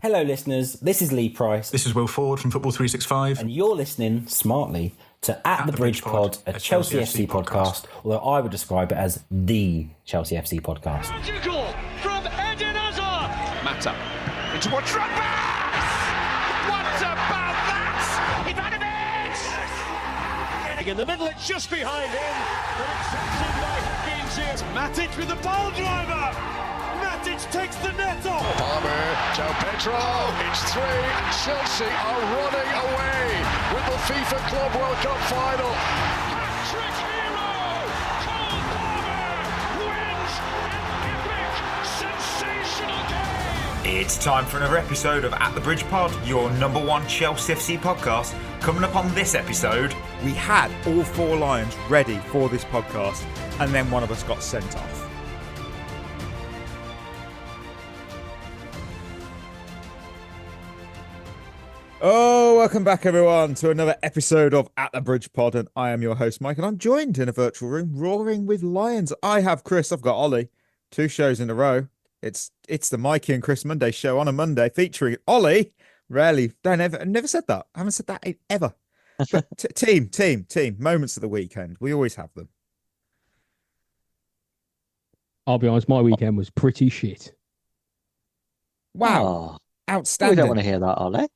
Hello, listeners. This is Lee Price. This is Will Ford from Football 365. And you're listening smartly to At the Bridge Pod, a Chelsea FC podcast, although I would describe it as the Chelsea FC podcast. Magical from Eden Hazard. Mata into a trap. What about that? Ivanovic! In the middle, it's just behind him, but it's taken by Hakim. Matic with the ball driver. Matic takes the net off. Palmer, João Pedro, it's three, and Chelsea are running away with the FIFA Club World Cup final. Hat-trick hero, Cole Palmer wins an epic, sensational game. It's time for another episode of At the Bridge Pod, your number one Chelsea FC podcast. Coming up on this episode, we had all four Lions ready for this podcast, and then one of us got sent off. Oh, welcome back, everyone, to another episode of At the Bridge Pod, and I am your host, Mike, and I'm joined in a virtual room, roaring with lions. I have Chris, I've got Ollie, 2 shows in a row. It's the Mikey and Chris Monday show on a Monday, featuring Ollie. Rarely, never said that. I haven't said that ever. But team, moments of the weekend. We always have them. I'll be honest, my weekend was pretty shit. Wow. Oh, Outstanding. we don't want to hear that, Ollie.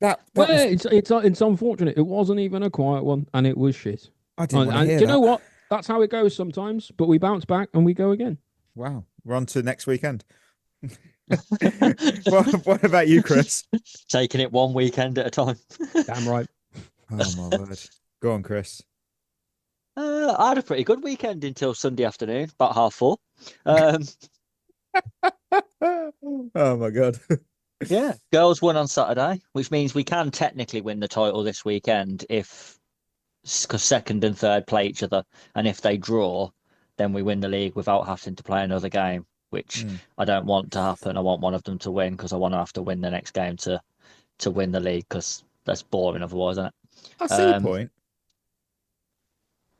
It's unfortunate. It wasn't even a quiet one, and it was shit. I didn't want to hear do you that. know what? That's how it goes sometimes. But we bounce back and we go again. Wow. We're on to next weekend. What about you, Chris? Taking it one weekend at a time. Damn right. Oh, my word. Go on, Chris. I had a pretty good weekend until Sunday afternoon, about 4:30. Oh, my God. Yeah, girls won on Saturday, which means we can technically win the title this weekend because second and third play each other, and if they draw, then we win the league without having to play another game, which I don't want to happen. I want one of them to win because I want to have to win the next game to win the league, because that's boring otherwise, isn't it? I see your point.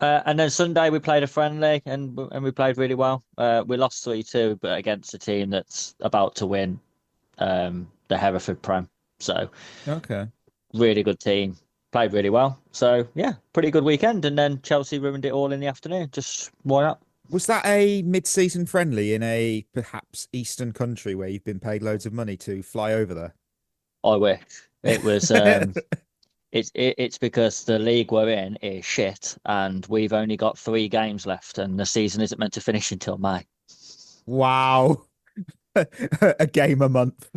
And then Sunday we played a friendly and we played really well. We lost 3-2, but against a team that's about to win the Hereford Prem. So, Okay. really good team. Played really well. So, yeah, pretty good weekend. And then Chelsea ruined it all in the afternoon. Just why not? Was that a mid-season friendly in a perhaps eastern country where you've been paid loads of money to fly over there? I wish. It was... It's because the league we're in is shit, and we've only got 3 games left, and the season isn't meant to finish until May. Wow. A game a month.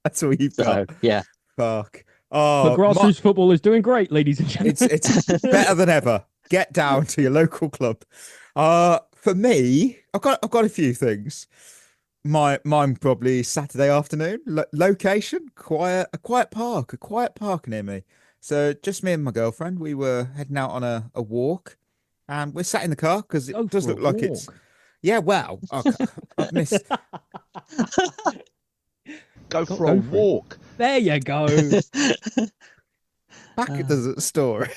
That's all you've got. Yeah. Fuck. But grassroots football is doing great, ladies and gentlemen. It's better than ever. Get down to your local club. For me, I've got a few things. Mine probably Saturday afternoon. Location, a quiet park near me. So just me and my girlfriend, we were heading out on a walk, and we're sat in the car because it does look like it's... Yeah, well, I've missed... Go for a walk. There you go. Back to the story.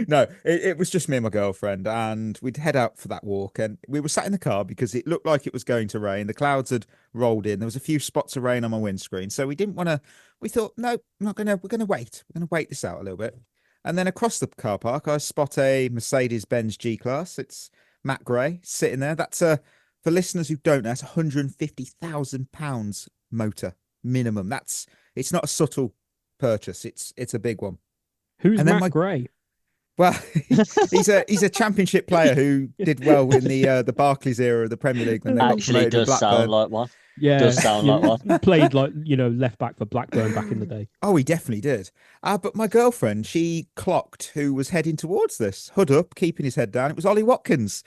No, it was just me and my girlfriend, and we'd head out for that walk, and we were sat in the car because it looked like it was going to rain. The clouds had rolled in. There was a few spots of rain on my windscreen, so we didn't want to... We thought, no, we're going to wait. We're going to wait this out a little bit. And then across the car park, I spot a Mercedes-Benz G-Class. It's matte grey, sitting there. That's for listeners who don't know, that's £150,000 motor minimum. It's not a subtle purchase. It's a big one. Who's Matt Gray? Well, he's a championship player who did well in the Barclays era of the Premier League when they got Actually promoted to does Blackburn. sound like one. Yeah, does sound like one. Played left back for Blackburn back in the day. Oh, he definitely did. But my girlfriend, she clocked who was heading towards this, hood up, keeping his head down. It was Ollie Watkins,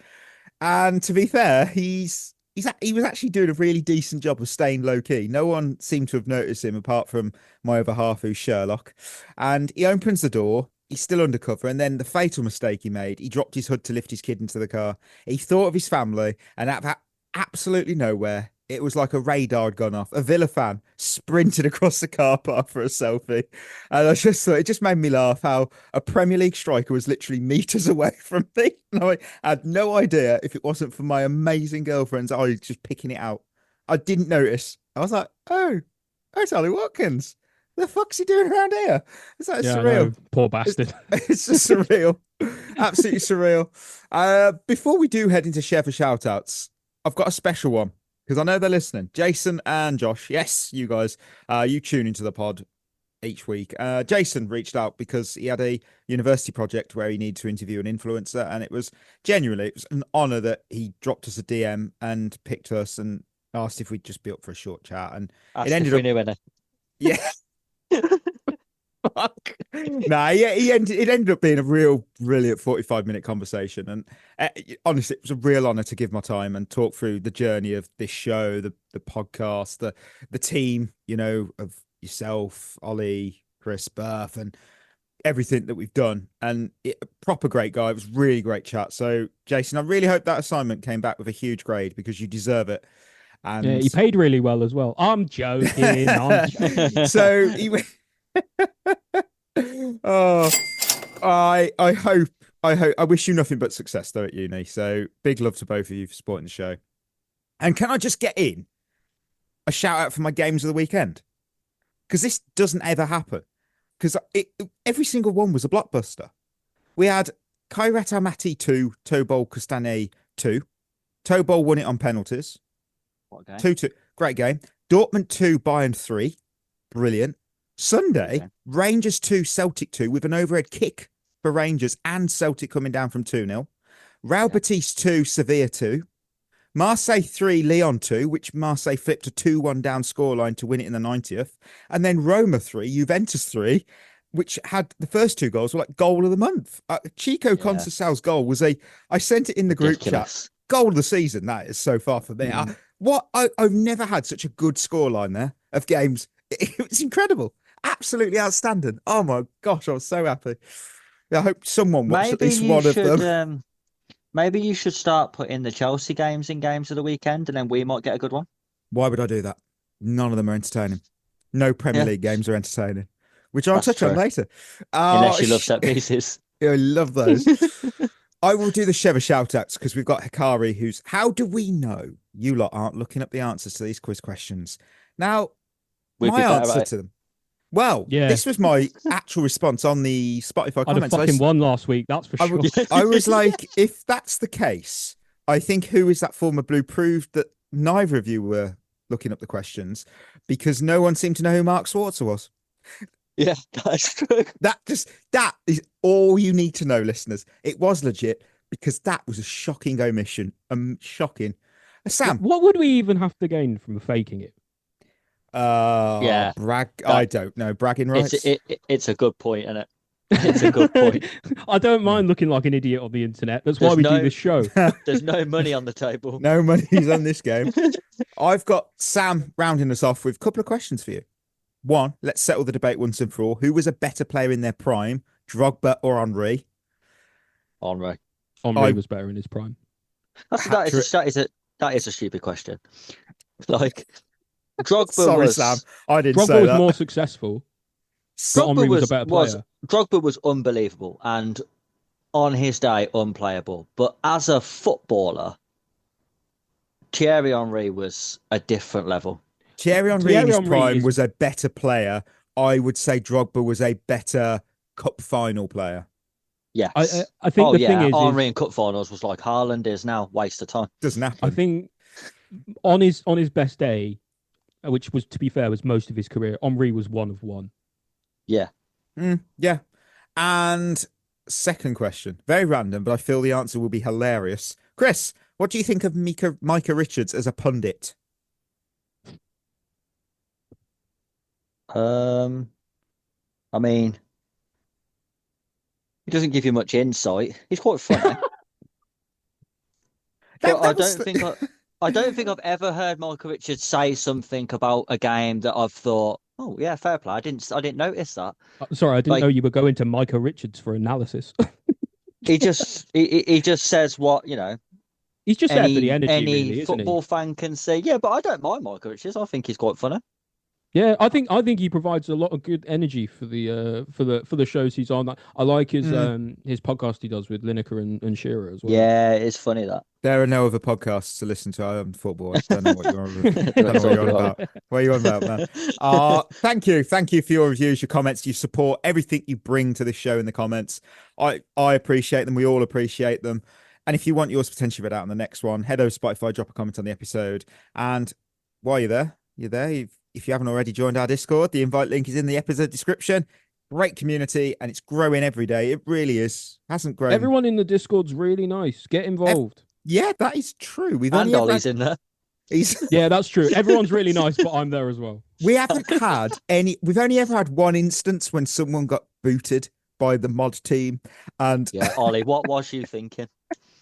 and to be fair, he was actually doing a really decent job of staying low key. No one seemed to have noticed him apart from my other half, who's Sherlock. And he opens the door. He's still undercover, and then the fatal mistake he made, he dropped his hood to lift his kid into the car. He thought of his family, and out of absolutely nowhere, it was like a radar had gone off. A Villa fan sprinted across the car park for a selfie. And I just thought, it just made me laugh how a Premier League striker was literally meters away from me. And I had no idea, if it wasn't for my amazing girlfriend's eyes just picking it out. I didn't notice. I was like, oh, it's Ollie Watkins. The fuck's he doing around here? It's like Yeah, I surreal. know. Poor bastard. It's just surreal. Absolutely surreal. Before we do head into Shevva shoutouts, I've got a special one because I know they're listening. Jason and Josh, yes, you guys, you tune into the pod each week. Jason reached out because he had a university project where he needed to interview an influencer, and it was an honor that he dropped us a DM and picked us and asked if we'd just be up for a short chat. And Asked it ended if we up, knew any. yeah. Fuck. Nah, yeah, it ended up being a real brilliant 45-minute conversation, and honestly, it was a real honor to give my time and talk through the journey of this show, the podcast, the team, of yourself, Ollie, Chris, Berth, and everything that we've done. And proper great guy. It was really great chat. So, Jason, I really hope that assignment came back with a huge grade because you deserve it. And Yeah, he paid really well as well. I'm joking. So he went. Oh, I wish you nothing but success though at uni. So big love to both of you for supporting the show. And can I just get in a shout out for my games of the weekend? Because this doesn't ever happen. Because every single one was a blockbuster. We had Kairat Almaty 2, Tobol Kostane 2. Tobol won it on penalties. What game? 2-2. Great game. Dortmund 2, Bayern 3. Brilliant. Sunday, Okay. Rangers 2, Celtic 2 with an overhead kick for Rangers and Celtic coming down from 2-0. Real Betis 2, Sevilla 2. Marseille 3, Lyon 2, which Marseille flipped a 2-1 down scoreline to win it in the 90th. And then Roma 3, Juventus 3, which had the first two goals were like goal of the month. Chico Conceicão's goal was I sent it in the group chat. Goal of the season, that is so far for me. I've never had such a good scoreline there of games. It was incredible. Absolutely outstanding. Oh my gosh, I was so happy. I hope someone watched at least one of them. Maybe you should start putting the Chelsea games in games of the weekend, and then we might get a good one. Why would I do that? None of them are entertaining. No Premier League games are entertaining, which I'll touch on later. Unless you love set pieces. I love those. I will do the Shevva shoutouts because we've got Hikari, who's how do we know you lot aren't looking up the answers to these quiz questions? Now, my answer to them. Well, this was my actual response on the Spotify comments. I'd have fucking won last week, that's for sure. I was like, if that's the case, I think Who Is That Former Blue proved that neither of you were looking up the questions because no one seemed to know who Mark Schwarzer was. Yeah, that's true. That is all you need to know, listeners. It was legit because that was a shocking omission. Shocking. Sam, what would we even have to gain from faking it? I don't know. Bragging rights. It's a good point, isn't it? It's a good point. I don't mind looking like an idiot on the internet. That's why we do this show. There's no money on the table. No money's on this game. I've got Sam rounding us off with a couple of questions for you. One, let's settle the debate once and for all. Who was a better player in their prime, Drogba or Henry? Henry was better in his prime. That is a stupid question. Like Drogba Sorry, was. Sam. I didn't Drogba say was that. more successful. Henry was a better player. Drogba was unbelievable and on his day unplayable. But as a footballer, Thierry Henry was a different level. Thierry Henry in his prime was a better player. I would say Drogba was a better cup final player. Yes. I think the thing is Henry in cup finals was like Haaland is now. Waste of time. Doesn't happen. I think on his best day, which was, to be fair, was most of his career, Henry was one of one. Yeah. Yeah. And second question, very random, but I feel the answer will be hilarious. Chris, what do you think of Micah Richards as a pundit? I mean, he doesn't give you much insight. He's quite funny. But I don't think I've ever heard Michael Richards say something about a game that I've thought, oh yeah, fair play. I didn't notice that. Sorry, I didn't know you were going to Michael Richards for analysis. he just says what, He's just there for the energy, any really, isn't football fan can say. Yeah, but I don't mind Michael Richards. I think he's quite funny. Yeah, I think he provides a lot of good energy for the shows he's on. I like his podcast he does with Lineker and Shearer as well. Yeah, it's funny that. There are no other podcasts to listen to. I am football. I don't know what you're on, don't know That's what you're all on right. about. What are you on about, man? Thank you for your reviews, your comments, your support, everything you bring to this show in the comments. I appreciate them. We all appreciate them. And if you want yours potentially read out on the next one, head over to Spotify, drop a comment on the episode. And while you're there. If you haven't already joined our Discord, the invite link is in the episode description. Great community, and it's growing every day. It really is. Hasn't grown. Everyone in the Discord's really nice. Get involved. Yeah, that is true. We've And only ever Ollie's in there. Yeah, that's true. Everyone's really nice, but I'm there as well. we haven't had any. We've only ever had one instance when someone got booted by the mod team, and Yeah, Ollie, what was you thinking?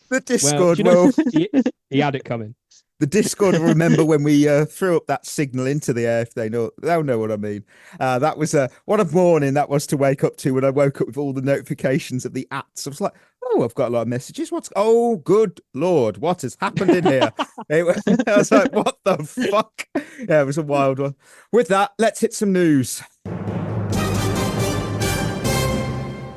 the Well, Discord do you know, will. he had it coming. The Discord will remember when we threw up that signal into the air. If they'll know what I mean. That was what a morning that was to wake up to when I woke up with all the notifications of the apps. I was like, oh, I've got a lot of messages. Oh, good Lord, what has happened in here? I was like, what the fuck? Yeah, it was a wild one. With that, let's hit some news.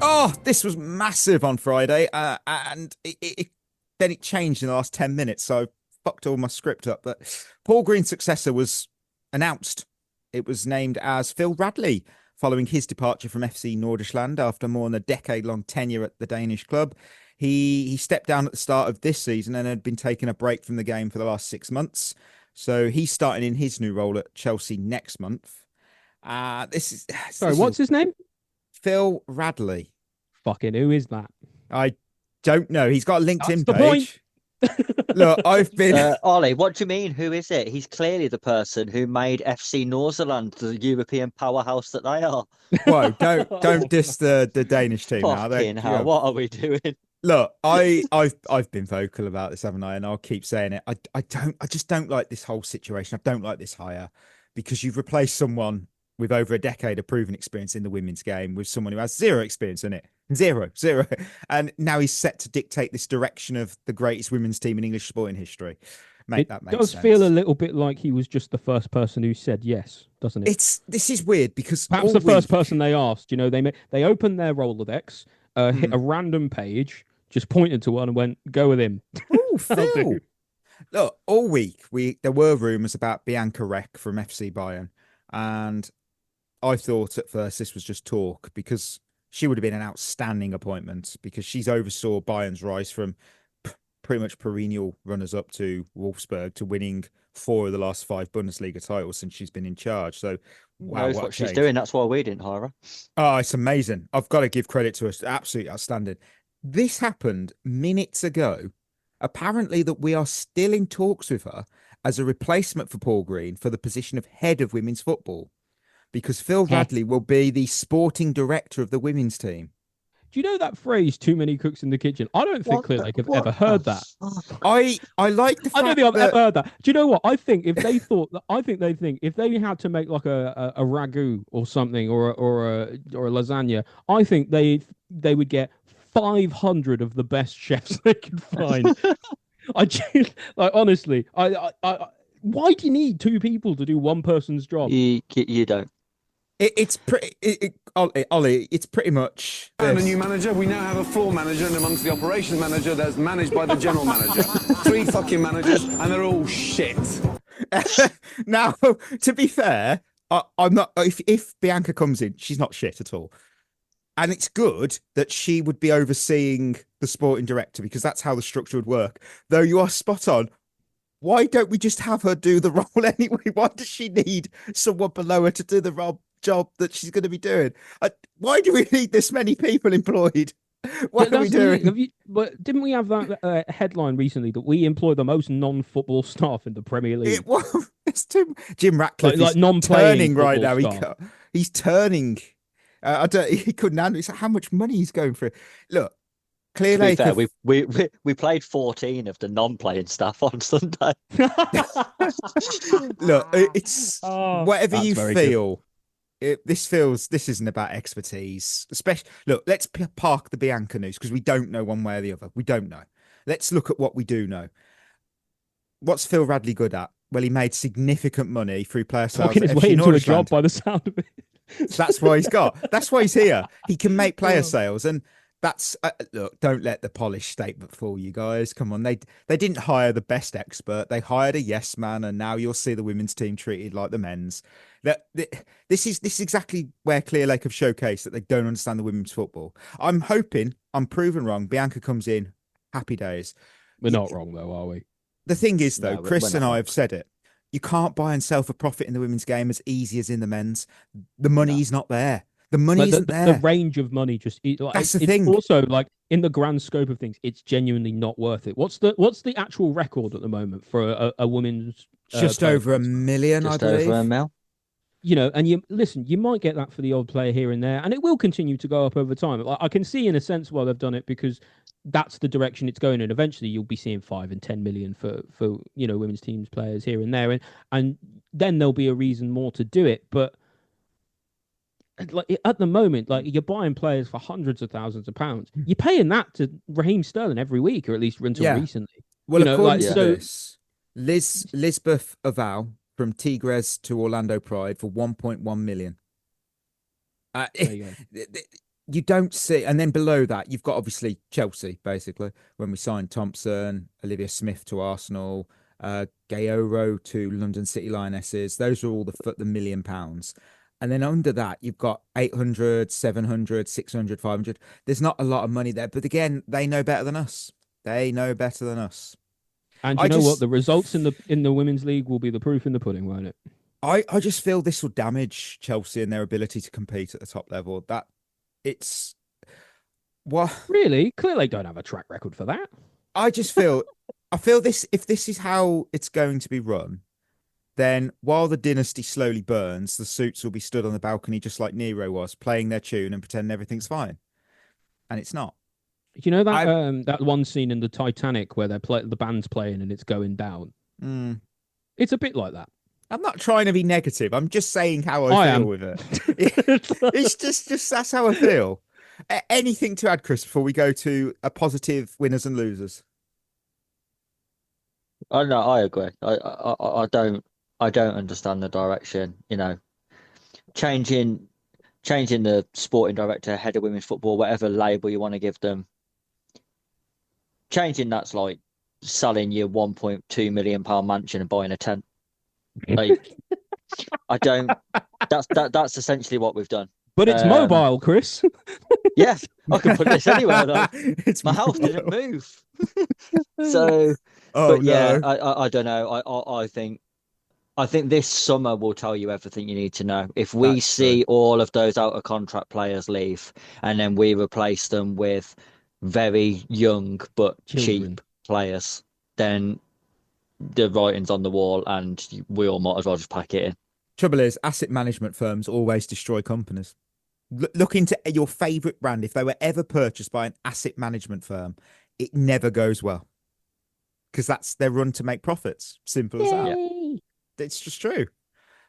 Oh, this was massive on Friday, and then it changed in the last 10 minutes. So fucked all my script up. But Paul Green's successor was announced. It was named as Phil Radley, following his departure from FC Nordisland after more than a decade-long tenure at the Danish club. He stepped down at the start of this season and had been taking a break from the game for the last 6 months. So he's starting in his new role at Chelsea next month. Sorry, what's his name? Phil Radley. Fucking who is that? I don't know. He's got a LinkedIn That's the page. Look, I've been. Ollie, what do you mean? Who is it? He's clearly the person who made FC Nordsjælland the European powerhouse that they are. Whoa! Don't diss the Danish team now. Fucking hell, what are we doing? Look, I've been vocal about this, haven't I? And I'll keep saying it. I just don't like this whole situation. I don't like this hire because you've replaced someone with over a decade of proven experience in the women's game with someone who has zero experience in it. Zero. And now he's set to dictate this direction of the greatest women's team in English sporting history. Mate, that makes does sense. feel a little bit like he was just the first person who said yes, doesn't it? This is weird because Perhaps the first person they asked, they opened their Rolodex, hit a random page, just pointed to one and went, go with him. Oh, Phil. Look, all week there were rumours about Bianca Reck from FC Bayern, and I thought at first this was just talk because she would have been an outstanding appointment because she's oversaw Bayern's rise from pretty much perennial runners-up to Wolfsburg to winning 4 of the last 5 Bundesliga titles since she's been in charge. So, wow, Knows what she's doing. That's why we didn't hire her. Oh, it's amazing. I've got to give credit to her. Absolutely outstanding. This happened minutes ago. Apparently that we are still in talks with her as a replacement for Paul Green for the position of head of women's football, because Phil Radley will be the sporting director of the women's team. Do you know that phrase, too many cooks in the kitchen? I don't think Clear Lake have ever heard that. I like the fact I don't think I've ever heard that. Do you know what? I think if they if they had to make like a ragu or something or a lasagna, I think they would get 500 of the best chefs they could find. Honestly, why do you need 2 people to do one person's job? You don't. It's pretty, Ollie, it's pretty much And a new manager. We now have a floor manager, and amongst the operations manager, that's managed by the general manager. 3 fucking managers, and they're all shit. Now, to be fair, I'm not. If Bianca comes in, she's not shit at all, and it's good that she would be overseeing the sporting director because that's how the structure would work. Though you are spot on. Why don't we just have her do the role anyway? Why does she need someone below her to do the job that she's going to be doing? Why do we need this many people employed? What are we doing? But didn't we have that headline recently that we employ the most non-football staff in the Premier League? It's too. Jim Ratcliffe like is non-playing turning right now. staff. He's turning. He couldn't handle it. How much money he's going for? Look. To be fair, we played 14 of the non-playing staff on Sunday. Look, it's whatever you feel. This isn't about expertise. Especially, look, let's park the Bianca news because we don't know one way or the other. We don't know. Let's look at what we do know. What's Phil Radley good at? Well, he made significant money through player sales. Talking at his FC way into a Nordstrand. job by the sound of it. So that's why he's got. That's why he's here. He can make player sales, and that's look. Don't let the polished statement fool you guys. Come on, they didn't hire the best expert. They hired a yes man, and now you'll see the women's team treated like the men's. This is exactly where Clear Lake have showcased that they don't understand the women's football. I'm hoping I'm proven wrong. Bianca comes in, happy days. We're not wrong though, are we? The thing is, though, No, Chris we're and not. I have said it. You can't buy and sell for profit in the women's game as easy as in the men's. The money's not there. The money Like, isn't the there. range of money just That's the it's thing. also like in the grand scope of things, it's genuinely not worth it. What's the actual record at the moment for a women's Just player over $1 transfer? million, Just I believe. over a mil. You know, and you might get that for the odd player here and there, and it will continue to go up over time. Like, I can see in a sense why they've done it, because that's the direction it's going in. Eventually you'll be seeing 5 and 10 million for women's teams players here and there, and then there'll be a reason more to do it. But like at the moment, like you're buying players for hundreds of thousands of pounds. You're paying that to Raheem Sterling every week, or at least until recently. Well, according to so this, Lisbeth Aval from Tigres to Orlando Pride for 1.1 million. there you go. You don't see, and then below that, you've got obviously Chelsea, basically, when we signed Thompson, Olivia Smith to Arsenal, Gayoro to London City Lionesses. Those are all the £1 million. And then under that, you've got 800, 700, 600, 500. There's not a lot of money there. But again, they know better than us. They know better than us. And what? The results in the women's league will be the proof in the pudding, won't it? I just feel this will damage Chelsea and their ability to compete at the top level. That it's what Really? Clearly don't have a track record for that. I just feel. I feel this. If this is how it's going to be run, then while the dynasty slowly burns, the suits will be stood on the balcony just like Nero was, playing their tune and pretending everything's fine, and it's not. You know that that one scene in the Titanic where the band's playing and it's going down. It's a bit like that. I'm not trying to be negative. I'm just saying how I feel with it. It's just that's how I feel. Anything to add, Chris, before we go to a positive winners and losers? Oh no, I agree. I don't understand the direction. Changing the sporting director, head of women's football, whatever label you want to give them. Changing that's like selling your £1.2 million mansion and buying a tent. Like, I don't. That's essentially what we've done. But it's mobile, Chris. Yeah, I can put this anywhere. Though. My house mobile. didn't move. So, yeah, I don't know. I think this summer will tell you everything you need to know. If we see all of those out of contract players leave, and then we replace them with very young but cheap players, then the writing's on the wall, and we all might as well just pack it in. Trouble is, asset management firms always destroy companies. Look into your favourite brand. If they were ever purchased by an asset management firm, it never goes well, because they're run to make profits. Simple as that. Yeah. It's just true.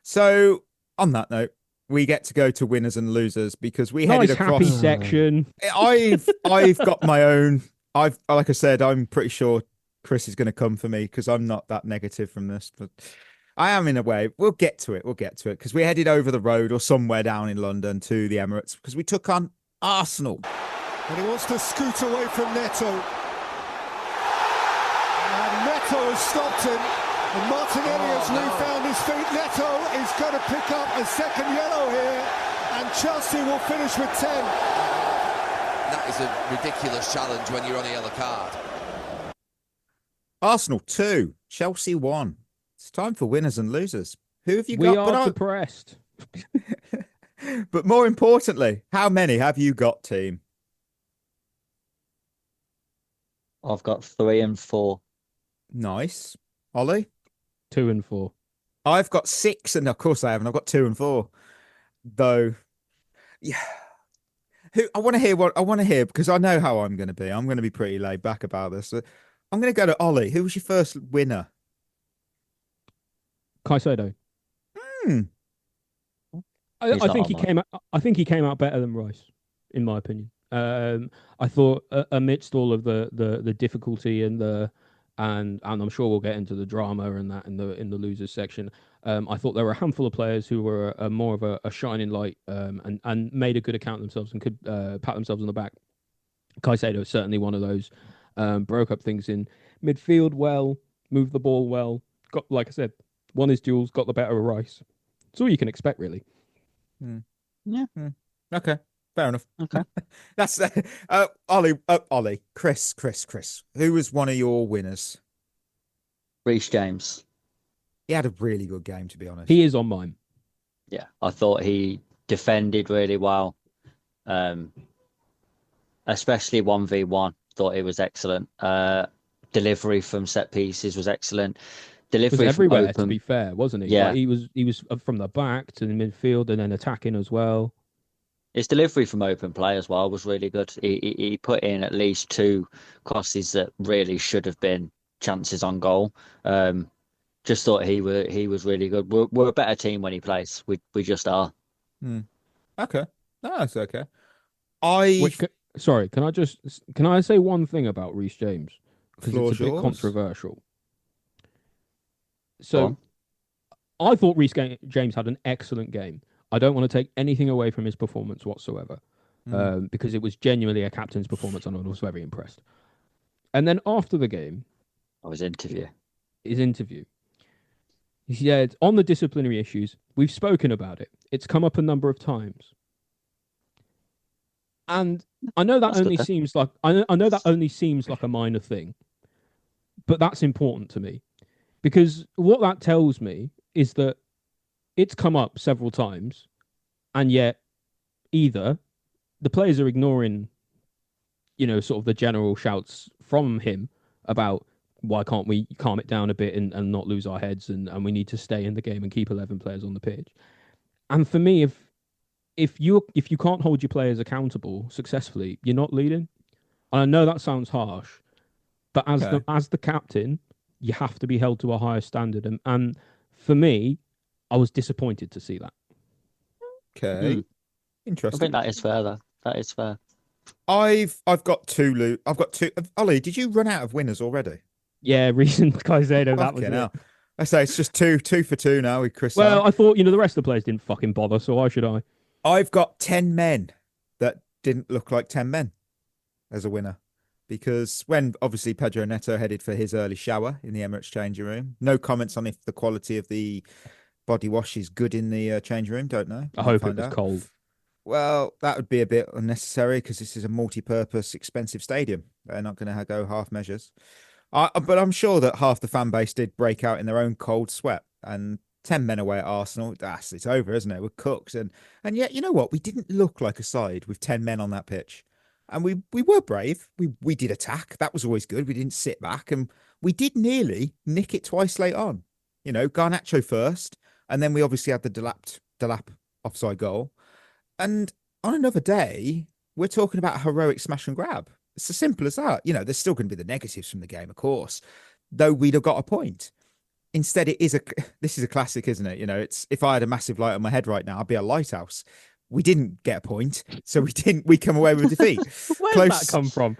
So, on that note, we get to go to winners and losers, because we headed across. Happy section. I've got my own. Like I said, I'm pretty sure Chris is going to come for me, because I'm not that negative from this, but I am in a way. We'll get to it, because we headed over the road or somewhere down in London to the Emirates, because we took on Arsenal. And he wants to scoot away from Neto. And Neto has stopped him. And Martinelli has refound his feet. Neto is going to pick up a second yellow here. And Chelsea will finish with 10. That is a ridiculous challenge when you're on a yellow card. Arsenal 2, Chelsea 1. It's time for winners and losers. Who have you We got? are depressed. But more importantly, how many have you got, team? I've got 3 and 4. Nice. Ollie? 2 and 4. I've got 6, and of course I haven't. I've got 2 and 4. Though, yeah. I want to hear, because I know how I'm going to be. I'm going to be pretty laid back about this. I'm going to go to Ollie. Who was your first winner? Caicedo. I think he came out. I think he came out better than Rice, in my opinion. I thought amidst all of the difficulty and the and I'm sure we'll get into the drama and that in the losers section. I thought there were a handful of players who were more of a shining light, and made a good account of themselves and could pat themselves on the back. Caicedo is certainly one of those. Broke up things in midfield well, moved the ball well. Got, like I said, won his duels, got the better of Rice. It's all you can expect, really. Yeah. Okay, fair enough. Okay. That's Ollie, Chris. Who was one of your winners? Reece James. He had a really good game, to be honest. He is on mine. Yeah, I thought he defended really well, especially 1v1. Thought it was excellent. Delivery from set pieces was excellent. Delivery was everywhere, from open, to be fair, wasn't he? Yeah, like he was from the back to the midfield and then attacking as well. His delivery from open play as well was really good. He put in at least 2 crosses that really should have been chances on goal. Just thought he was really good. We're a better team when he plays. We just are. Okay, no, that's okay. Sorry, can I say one thing about Reece James, because it's a bit yours. controversial. So, I thought Reece James had an excellent game. I don't want to take anything away from his performance whatsoever, because it was genuinely a captain's performance, and I was very impressed. And then after the game, his interview, he said, on the disciplinary issues, we've spoken about it. It's come up a number of times. And I know that seems like a minor thing, but that's important to me, because what that tells me is that it's come up several times, and yet either the players are ignoring, sort of the general shouts from him about why can't we calm it down a bit and not lose our heads, and we need to stay in the game and keep 11 players on the pitch. And for me, if you can't hold your players accountable successfully, you're not leading. And I know that sounds harsh, but as the captain, you have to be held to a higher standard. And for me, I was disappointed to see that. Okay, interesting. I think that is fair, though. That is fair. I've got 2. I've got 2. Ollie, did you run out of winners already? Yeah, recent Caicedo. That was it. I say it's just 2 for 2 now with Chris. Well, I thought the rest of the players didn't fucking bother, so why should I? I've got 10 men that didn't look like 10 men as a winner, because when obviously Pedro Neto headed for his early shower in the Emirates changing room, no comments on if the quality of the body wash is good in the changing room. Don't know. I hope it was cold. Well, that would be a bit unnecessary, because this is a multi-purpose, expensive stadium. They're not going to go half measures. But I'm sure that half the fan base did break out in their own cold sweat. And 10 men away at Arsenal, it's over, isn't it? We're cooked. And yet, you know what? We didn't look like a side with 10 men on that pitch. And we were brave. We did attack. That was always good. We didn't sit back. And we did nearly nick it twice late on. Garnacho first. And then we obviously had the Delap offside goal. And on another day, we're talking about a heroic smash and grab. It's as simple as that. There's still going to be the negatives from the game, of course, though we'd have got a point. Instead, this is a classic, isn't it? It's, if I had a massive light on my head right now, I'd be a lighthouse. We didn't get a point, so we come away with defeat. Where did that come from?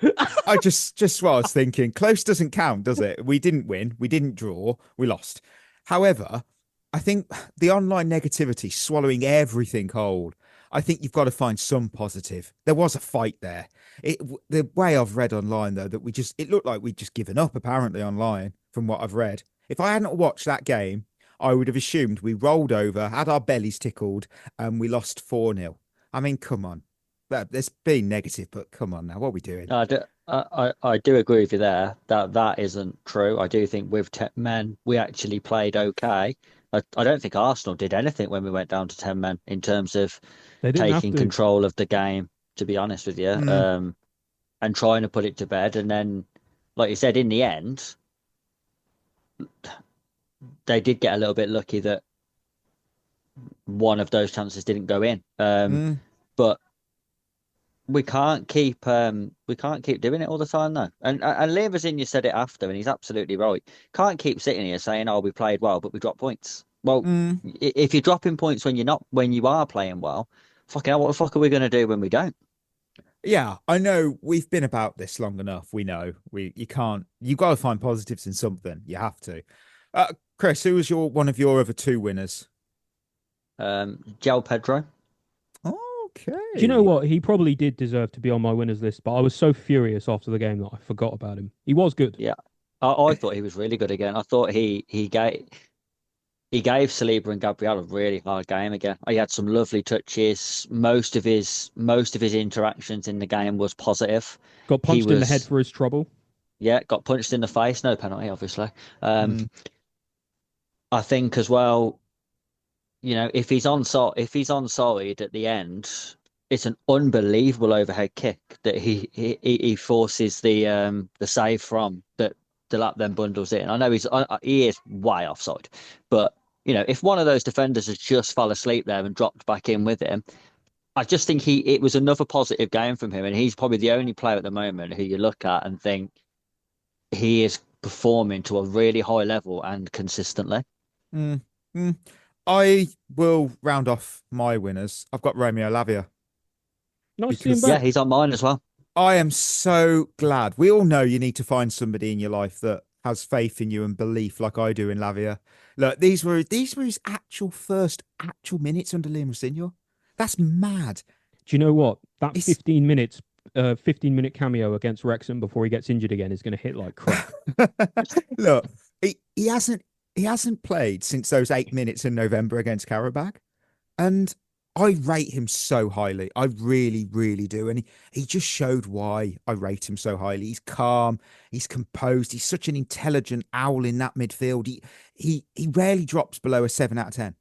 I just what I was thinking. Close doesn't count, does it? We didn't win. We didn't draw. We lost. However, I think the online negativity swallowing everything whole, I think you've got to find some positive. There was a fight there. The way I've read online, though, that it looked like we'd just given up, apparently, online, from what I've read. If I hadn't watched that game, I would have assumed we rolled over, had our bellies tickled, and we lost 4-0. I mean, come on. There's been negative, but come on now. What are we doing? I do agree with you there. That isn't true. I do think with 10 men, we actually played okay. I don't think Arsenal did anything when we went down to 10 men in terms of taking control of the game, to be honest with you, and trying to put it to bed. And then, like you said, in the end, they did get a little bit lucky that one of those chances didn't go in. But we can't keep doing it all the time, though. And Leverson, you said it after, and he's absolutely right. Can't keep sitting here saying, "Oh, we played well, but we dropped points." Well, if you're dropping points when you are playing well, fucking hell, what the fuck are we going to do when we don't? Yeah, I know we've been about this long enough. We know you got to find positives in something. You have to. Chris, who was one of your other two winners? Gel Pedro. Okay. Do you know what? He probably did deserve to be on my winners list, but I was so furious after the game that I forgot about him. He was good. Yeah, I thought he was really good again. I thought he gave Saliba and Gabriel a really hard game again. He had some lovely touches. Most of his interactions in the game was positive. Got punched in the head for his trouble. Yeah, got punched in the face. No penalty, obviously. I think as well, if he's onside at the end, it's an unbelievable overhead kick that he forces the save from that Delap then bundles in. I know he is way offside, but if one of those defenders has just fell asleep there and dropped back in with him, I just think it was another positive game from him, and he's probably the only player at the moment who you look at and think he is performing to a really high level and consistently. I will round off my winners. I've got Romeo Lavia. Nice to see him back. Yeah, he's on mine as well. I am so glad. We all know you need to find somebody in your life that has faith in you and belief like I do in Lavia. Look, these were his first minutes under Liam Rossignol. That's mad. Do you know what? That 15-minute cameo against Wrexham before he gets injured again is going to hit like crap. Look, he hasn't played since those 8 minutes in November against Karabakh, and I rate him so highly. I really, really do. And he just showed why I rate him so highly. He's calm. He's composed. He's such an intelligent owl in that midfield. He rarely drops below a 7 out of 10.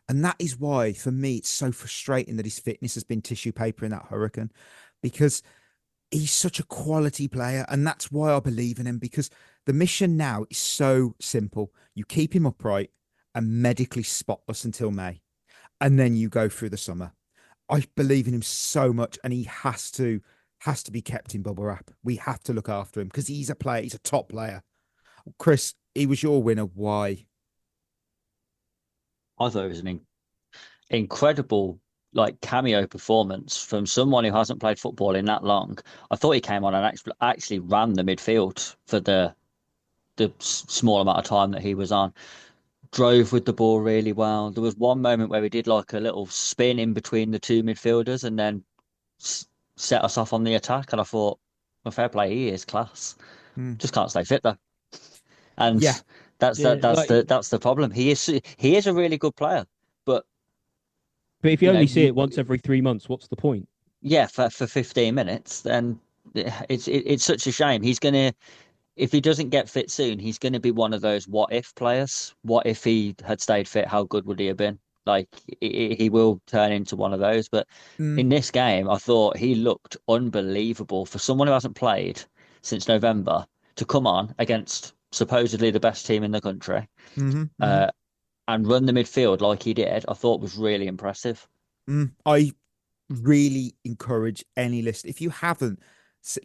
And that is why, for me, it's so frustrating that his fitness has been tissue paper in that hurricane, because he's such a quality player. And that's why I believe in him, because the mission now is so simple. You keep him upright and medically spotless until May. And then you go through the summer. I believe in him so much, and he has to be kept in bubble wrap. We have to look after him because he's a player. He's a top player. Chris, he was your winner. Why? I thought it was an incredible cameo performance from someone who hasn't played football in that long. I thought he came on and actually ran the midfield for the small amount of time that he was on. Drove with the ball really well. There was one moment where he did like a little spin in between the two midfielders and then set us off on the attack. And I thought, well, fair play, he is class. Just can't stay fit though. And that's the problem. He is a really good player, but if you only see it once every 3 months, what's the point? Yeah, for 15 minutes, then it's such a shame. If he doesn't get fit soon, he's going to be one of those what if players. What if he had stayed fit? How good would he have been? He will turn into one of those. But in this game, I thought he looked unbelievable for someone who hasn't played since November to come on against supposedly the best team in the country and run the midfield like he did. I thought was really impressive. I really encourage any list. If you haven't,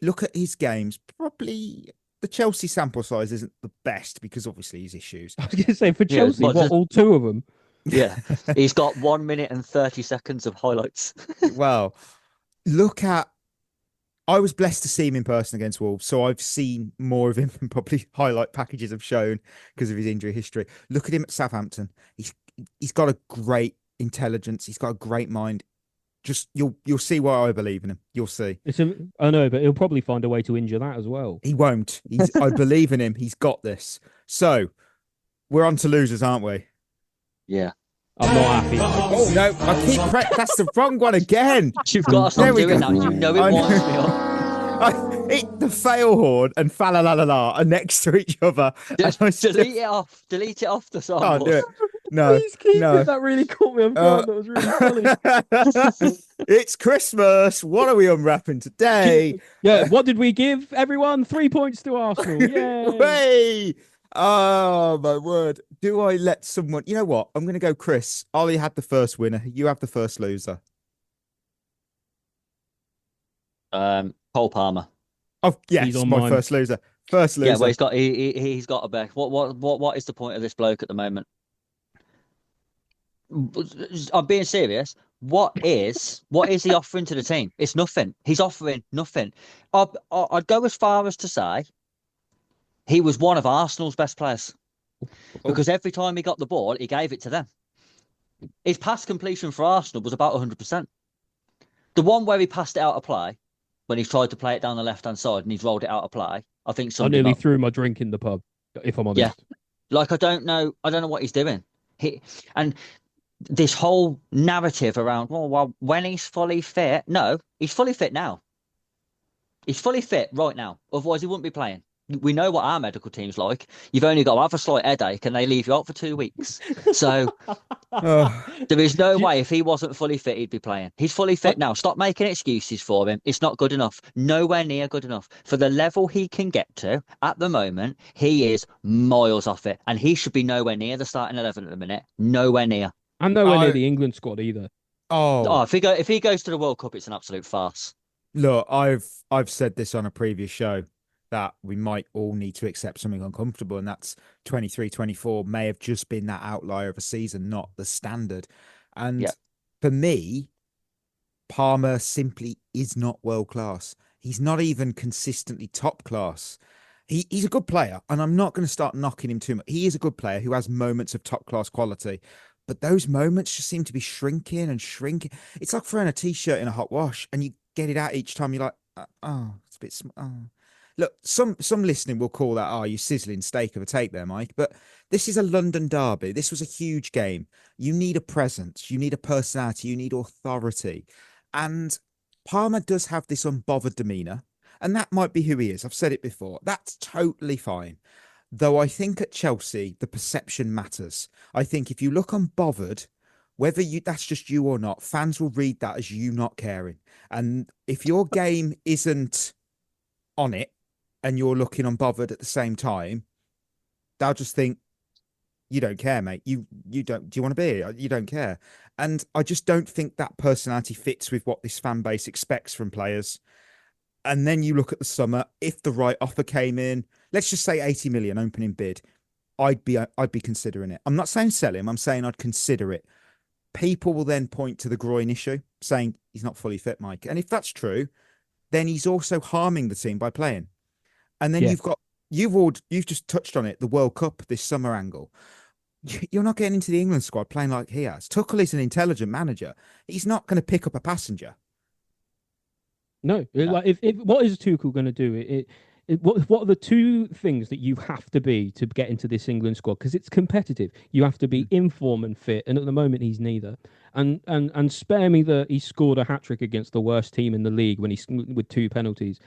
look at his games. Probably the Chelsea sample size isn't the best because obviously his issues. I was going to say for Chelsea, all two of them? Yeah, he's got 1 minute and 30 seconds of highlights. Well, I was blessed to see him in person against Wolves, so I've seen more of him than probably highlight packages have shown because of his injury history. Look at him at Southampton. He's got a great intelligence. He's got a great mind. Just you'll see why I believe in him. You'll see. I know, but he'll probably find a way to injure that as well. He won't. I believe in him. He's got this. So we're on to losers, aren't we? Yeah. I'm not happy. Oh no! That's the wrong one again. You've got to stop doing that. You know it winds me up. The fail horn and fa la la la la are next to each other. Delete it off. Delete it off the song. Can't do it. No, please keep it. That really caught me off guard. That was really funny. It's Christmas. What are we unwrapping today? Yeah. What did we give everyone? 3 points to Arsenal. Yay! Hey! Oh my word! Do I let someone? You know what? I'm going to go. Chris, Ollie had the first winner. You have the first loser. Cole Palmer. Oh yes, he's my first loser. First loser. Yeah, well, he's got a back. What is the point of this bloke at the moment? I'm being serious. what is he offering to the team? It's nothing. He's offering nothing. I'd go as far as to say he was one of Arsenal's best players because every time he got the ball, he gave it to them. His pass completion for Arsenal was about 100%. The one where he passed it out of play, when he tried to play it down the left-hand side and he's rolled it out of play, I think I nearly threw my drink in the pub, if I'm honest. Yeah. Like, I don't know what he's doing. And this whole narrative around, well, when he's fully fit. No, he's fully fit now. He's fully fit right now. Otherwise, he wouldn't be playing. We know what our medical team's like. You've only got to have a slight headache and they leave you out for 2 weeks. So there is no way if he wasn't fully fit, he'd be playing. He's fully fit now. Stop making excuses for him. It's not good enough. Nowhere near good enough. For the level he can get to at the moment, he is miles off it. And he should be nowhere near the starting 11 at the minute. Nowhere near. And nowhere near the England squad either. If he goes to the World Cup, it's an absolute farce. Look, I've said this on a previous show that we might all need to accept something uncomfortable, and that's 23-24 may have just been that outlier of a season, not the standard. And for me, Palmer simply is not world class. He's not even consistently top class. He's a good player, and I'm not going to start knocking him too much. He is a good player who has moments of top class quality, but those moments just seem to be shrinking and shrinking. It's like throwing a t-shirt in a hot wash, and you get it out each time. You're like, it's a bit small. Look, some listening will call that, you sizzling steak of a take there, Mike. But this is a London derby. This was a huge game. You need a presence. You need a personality. You need authority. And Palmer does have this unbothered demeanour. And that might be who he is. I've said it before. That's totally fine. Though I think at Chelsea, the perception matters. I think if you look unbothered, whether that's just you or not, fans will read that as you not caring. And if your game isn't on it, and you're looking unbothered at the same time, they'll just think, you don't care, mate. You don't. Do you want to be here? You don't care. And I just don't think that personality fits with what this fan base expects from players. And then you look at the summer. If the right offer came in, let's just say 80 million opening bid, I'd be considering it. I'm not saying sell him. I'm saying I'd consider it. People will then point to the groin issue, saying he's not fully fit, Mike. And if that's true, then he's also harming the team by playing. And then you've just touched on it, the World Cup this summer angle. You're not getting into the England squad playing like he has. Tuchel is an intelligent manager. He's not going to pick up a passenger. No, like if what is Tuchel going to do? What are the two things that you have to be to get into this England squad? Because it's competitive. You have to be in form and fit, and at the moment he's neither. And spare me that he scored a hat-trick against the worst team in the league when with 2 penalties.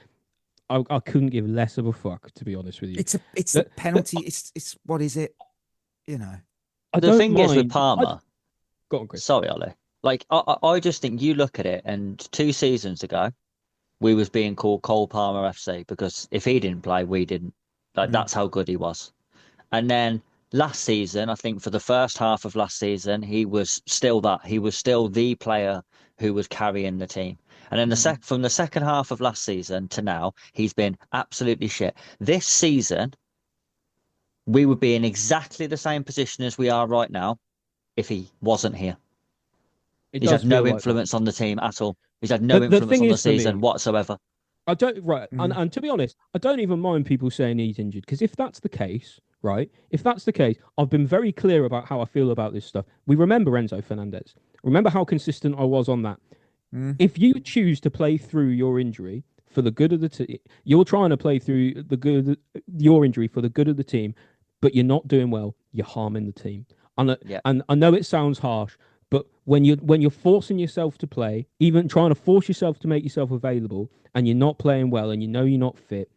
I couldn't give less of a fuck, to be honest with you. It's a penalty. It's what is it? You know. The thing is with Palmer. Go on, Chris. Sorry, Ollie. Like I just think you look at it, and 2 seasons ago, we was being called Cole Palmer FC because if he didn't play, we didn't. Like that's how good he was. And then last season, I think for the first half of last season, he was still that. He was still the player who was carrying the team. And then from the second half of last season to now, he's been absolutely shit. This season, we would be in exactly the same position as we are right now if he wasn't here. He's had no influence on the team at all. He's had no influence on the season whatsoever. I don't and to be honest, I don't even mind people saying he's injured because if that's the case, right? If that's the case, I've been very clear about how I feel about this stuff. We remember Enzo Fernandez. Remember how consistent I was on that. If you choose to play through your injury for the good of the team, you're trying to play through your injury for the good of the team, but you're not doing well. You're harming the team. And I know it sounds harsh, but when you're forcing yourself to play, even trying to force yourself to make yourself available, and you're not playing well, and you know you're not fit,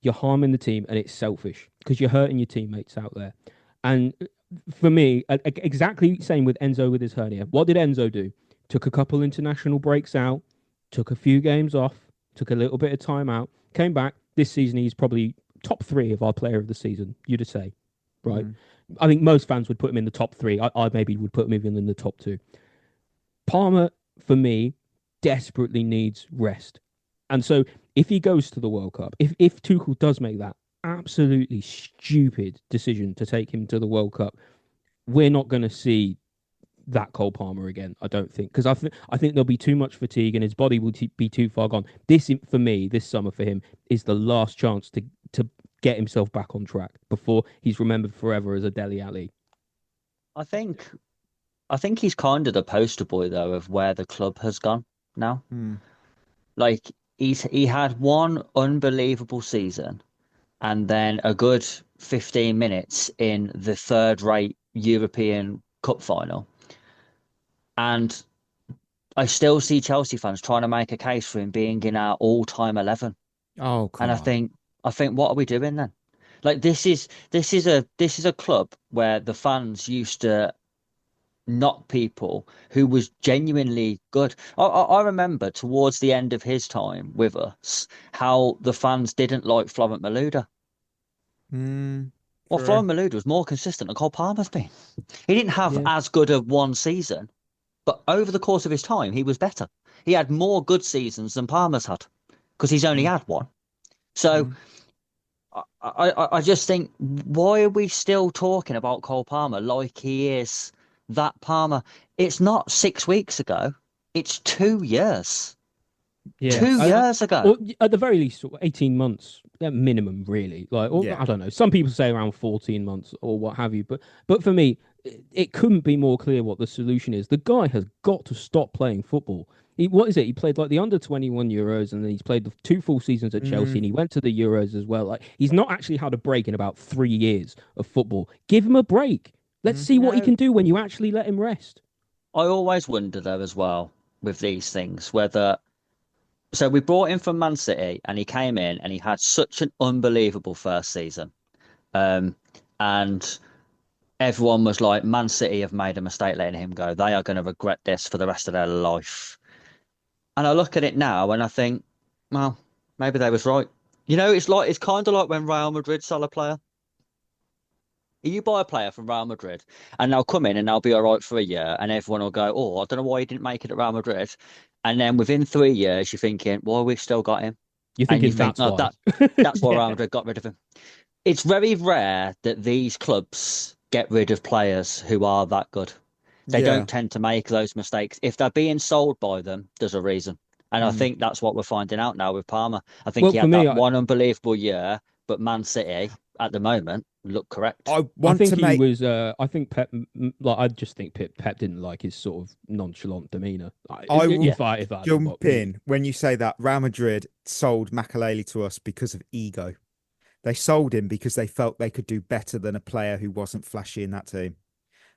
you're harming the team, and it's selfish because you're hurting your teammates out there. And for me, exactly same with Enzo with his hernia. What did Enzo do? Took a couple international breaks out, took a few games off, took a little bit of time out, came back. This season, he's probably top 3 of our player of the season, you'd say, right? I think most fans would put him in the top 3. I maybe would put him even in the top 2. Palmer, for me, desperately needs rest. And so if he goes to the World Cup, if Tuchel does make that absolutely stupid decision to take him to the World Cup, we're not going to see that Cole Palmer again. I don't think, because I think there'll be too much fatigue and his body will be too far gone. This, for me, this summer for him is the last chance to get himself back on track before he's remembered forever as a Dele Alli. I think he's kind of the poster boy though of where the club has gone now. Like he had one unbelievable season and then a good 15 minutes in the third-rate European Cup final. And I still see Chelsea fans trying to make a case for him being in our all-time 11. Oh, come and on. I think, what are we doing then? Like this is a club where the fans used to knock people who was genuinely good. I remember towards the end of his time with us how the fans didn't like Florent Malouda. Well, Florent Malouda was more consistent than Cole Palmer's been. He didn't have as good of one season, but over the course of his time, he was better. He had more good seasons than Palmer's had because he's only had one. So I just think, why are we still talking about Cole Palmer like he is that Palmer? It's not 6 weeks ago. It's 2 years. Yeah. 2 years ago. Or at the very least, 18 months minimum, really. Like, I don't know. Some people say around 14 months or what have you. But for me, it couldn't be more clear what the solution is. The guy has got to stop playing football. What is it? He played like the under-21 Euros, and then he's played the 2 full seasons at Chelsea, and he went to the Euros as well. Like, he's not actually had a break in about 3 years of football. Give him a break. Let's see what he can do when you actually let him rest. I always wonder though as well with these things whether. So we brought him from Man City, and he came in, and he had such an unbelievable first season, and everyone was like, Man City have made a mistake letting him go. They are going to regret this for the rest of their life. And I look at it now and I think, well, maybe they was right. You know, it's kind of like when Real Madrid sell a player. You buy a player from Real Madrid and they'll come in and they'll be all right for a year, and everyone will go, oh, I don't know why he didn't make it at Real Madrid. And then within 3 years, you're thinking, well, we've still got him. That's why. That's why Real Madrid got rid of him. It's very rare that these clubs get rid of players who are that good. They don't tend to make those mistakes. If they're being sold by them, there's a reason. And I think that's what we're finding out now with Palmer. I think he had one unbelievable year, but Man City at the moment look correct. I think Pep, like, I just think Pep didn't like his sort of nonchalant demeanour. If I jump in when you say that Real Madrid sold Makelele to us because of ego. They sold him because they felt they could do better than a player who wasn't flashy in that team.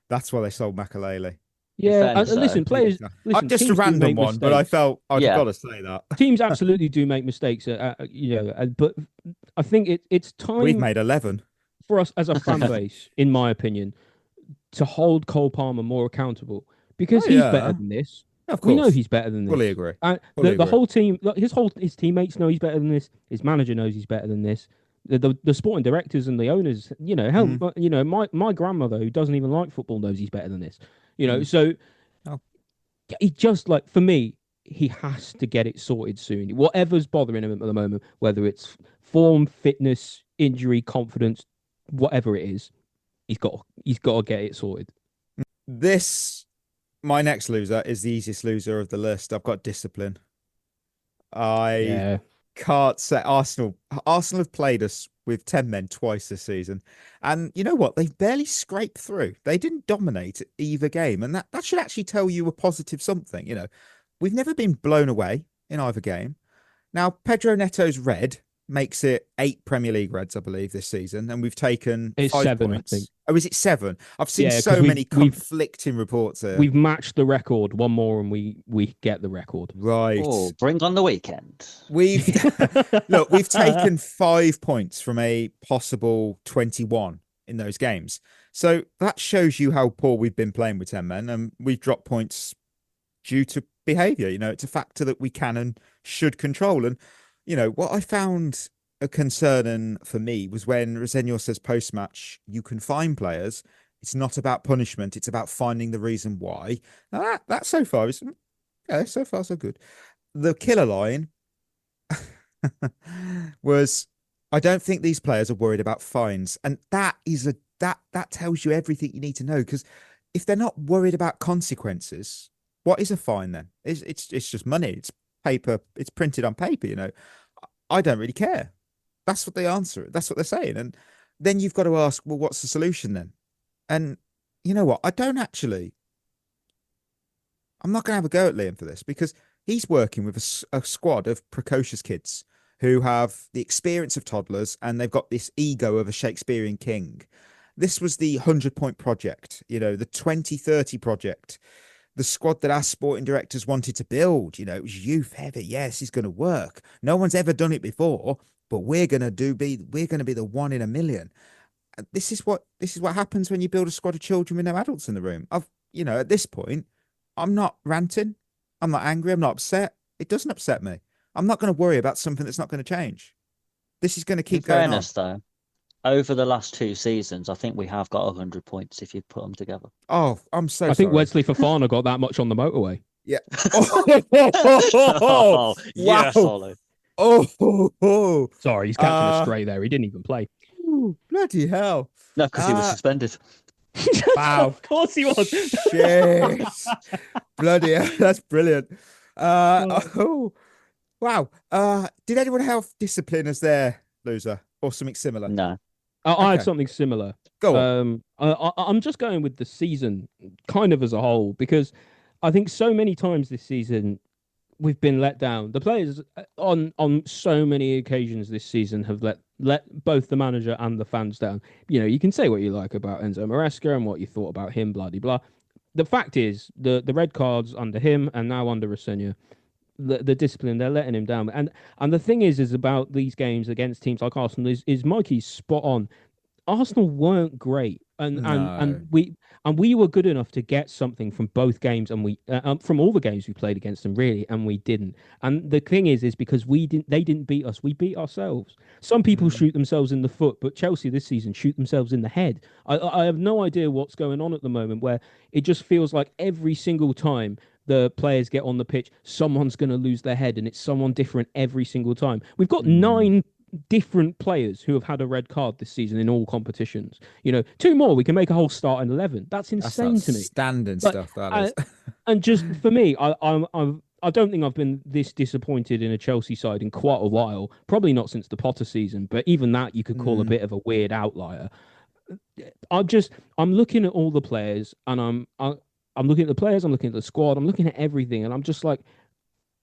That's why they sold Makelele. Yeah, listen, players. Listen, just a random one, but I felt I've got to say that teams absolutely do make mistakes. But I think it's time. We've made 11 for us as a fan base, in my opinion, to hold Cole Palmer more accountable because he's better than this. Of course. We know he's better than this. Fully agree. The whole team, his teammates know he's better than this. His manager knows he's better than this. The sporting directors and the owners, my grandmother, who doesn't even like football, knows he's better than this. So he just, like, for me, he has to get it sorted soon. Whatever's bothering him at the moment, whether it's form, fitness, injury, confidence, whatever it is, he's got to get it sorted. My next loser is the easiest loser of the list. I've got discipline. Can't say Arsenal have played us with 10 men twice this season. And you know what? They've barely scraped through. They didn't dominate either game. And that should actually tell you a positive something. We've never been blown away in either game. Now, Pedro Neto's red makes it 8 Premier League reds, I believe, this season. And we've taken 5 7, points. I think. Oh, is it 7? I've seen so many conflicting reports here. We've matched the record, one more, and we get the record. Right. Oh, bring on the weekend. We've taken 5 points from a possible 21 in those games. So that shows you how poor we've been playing with 10 men, and we've dropped points due to behaviour. It's a factor that we can and should control. And what I found a concern for me was when Rosenio says post-match, you can fine players. It's not about punishment. It's about finding the reason why. Now that so far is, so far so good. The killer line was, I don't think these players are worried about fines. And that tells you everything you need to know, because if they're not worried about consequences, what is a fine then? It's just money. It's paper. It's printed on paper. I don't really care. That's what they answer. That's what they're saying. And then you've got to ask, well, what's the solution then? And you know what? I'm not going to have a go at Liam for this because he's working with a squad of precocious kids who have the experience of toddlers and they've got this ego of a Shakespearean king. This was the 100-point project, the 2030 project, the squad that our sporting directors wanted to build. It was youth heavy. Yes, it's going to work. No one's ever done it before, but we're going to be the one in a million. This is what happens when you build a squad of children with no adults in the room. At this point, I'm not ranting. I'm not angry. I'm not upset. It doesn't upset me. I'm not going to worry about something that's not going to change. This is going to keep going on. In fairness, though, over the last 2 seasons, I think we have got 100 points if you put them together. Oh, I'm so sorry. I think Wesley Fofana got that much on the motorway. Yeah. Oh, yes, Ollie. Oh. Sorry, he's catching a stray there. He didn't even play. Ooh, bloody hell. No, because he was suspended. Wow. Of course he was. Shit. Bloody hell. That's brilliant. Wow. Did anyone have discipline as their loser or something similar? No. I had something similar. Go on. I'm just going with the season kind of as a whole because I think so many times this season we've been let down. The players on so many occasions this season have let both the manager and the fans down. You can say what you like about Enzo Maresca and what you thought about him, blah, blah, blah. The fact is, the red cards under him and now under Rossegna, the discipline, they're letting him down. And the thing is about these games against teams like Arsenal is Mikey's spot on. Arsenal weren't great, and we were good enough to get something from both games, and we from all the games we played against them really, and we didn't. And the thing is because they didn't beat us, we beat ourselves. Some people shoot themselves in the foot, but Chelsea this season shoot themselves in the head. I have no idea what's going on at the moment, where it just feels like every single time the players get on the pitch, someone's going to lose their head, and it's someone different every single time. We've got 9 different players who have had a red card this season in all competitions. 2 more, we can make a whole starting 11. That's insane to me. Standing stuff, that is. And just for me, I don't think I've been this disappointed in a Chelsea side in quite a while. Probably not since the Potter season, but even that you could call a bit of a weird outlier. I'm looking at all the players, and I'm looking at the players, I'm looking at the squad, I'm looking at everything, and I'm just like,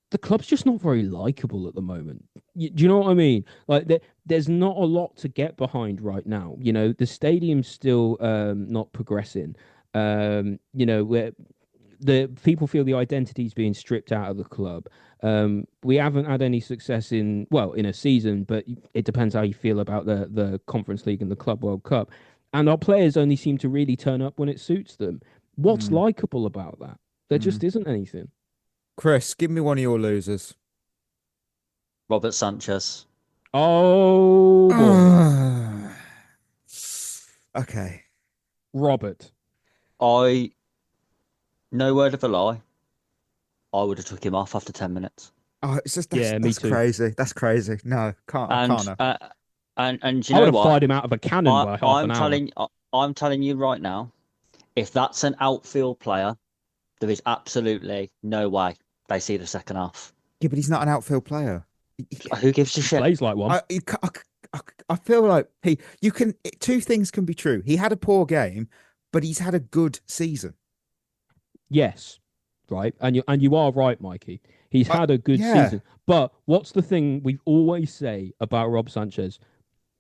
the club's just not very likable at the moment. Do you know what I mean? Like, there's not a lot to get behind right now. The stadium's still not progressing. Where the people feel the identity's being stripped out of the club. We haven't had any success in a season, but it depends how you feel about the Conference League and the Club World Cup. And our players only seem to really turn up when it suits them. What's likable about that? There just isn't anything. Chris, give me one of your losers. Robert Sanchez. Oh. Okay. Robert. No word of a lie, I would have took him off after 10 minutes. Oh, it's just me that's too. crazy. That's crazy. No, can't. I can't. And you I know would have what? fired him out of a cannon by half an hour. I'm telling you right now, if that's an outfield player, there is absolutely no way they see the second half. Yeah, but he's not an outfield player. Who gives a shit? Plays like one. I feel like two things can be true. He had a poor game, but he's had a good season. Yes, right, and you are right, Mikey. He's had a good season. But what's the thing we always say about Rob Sanchez?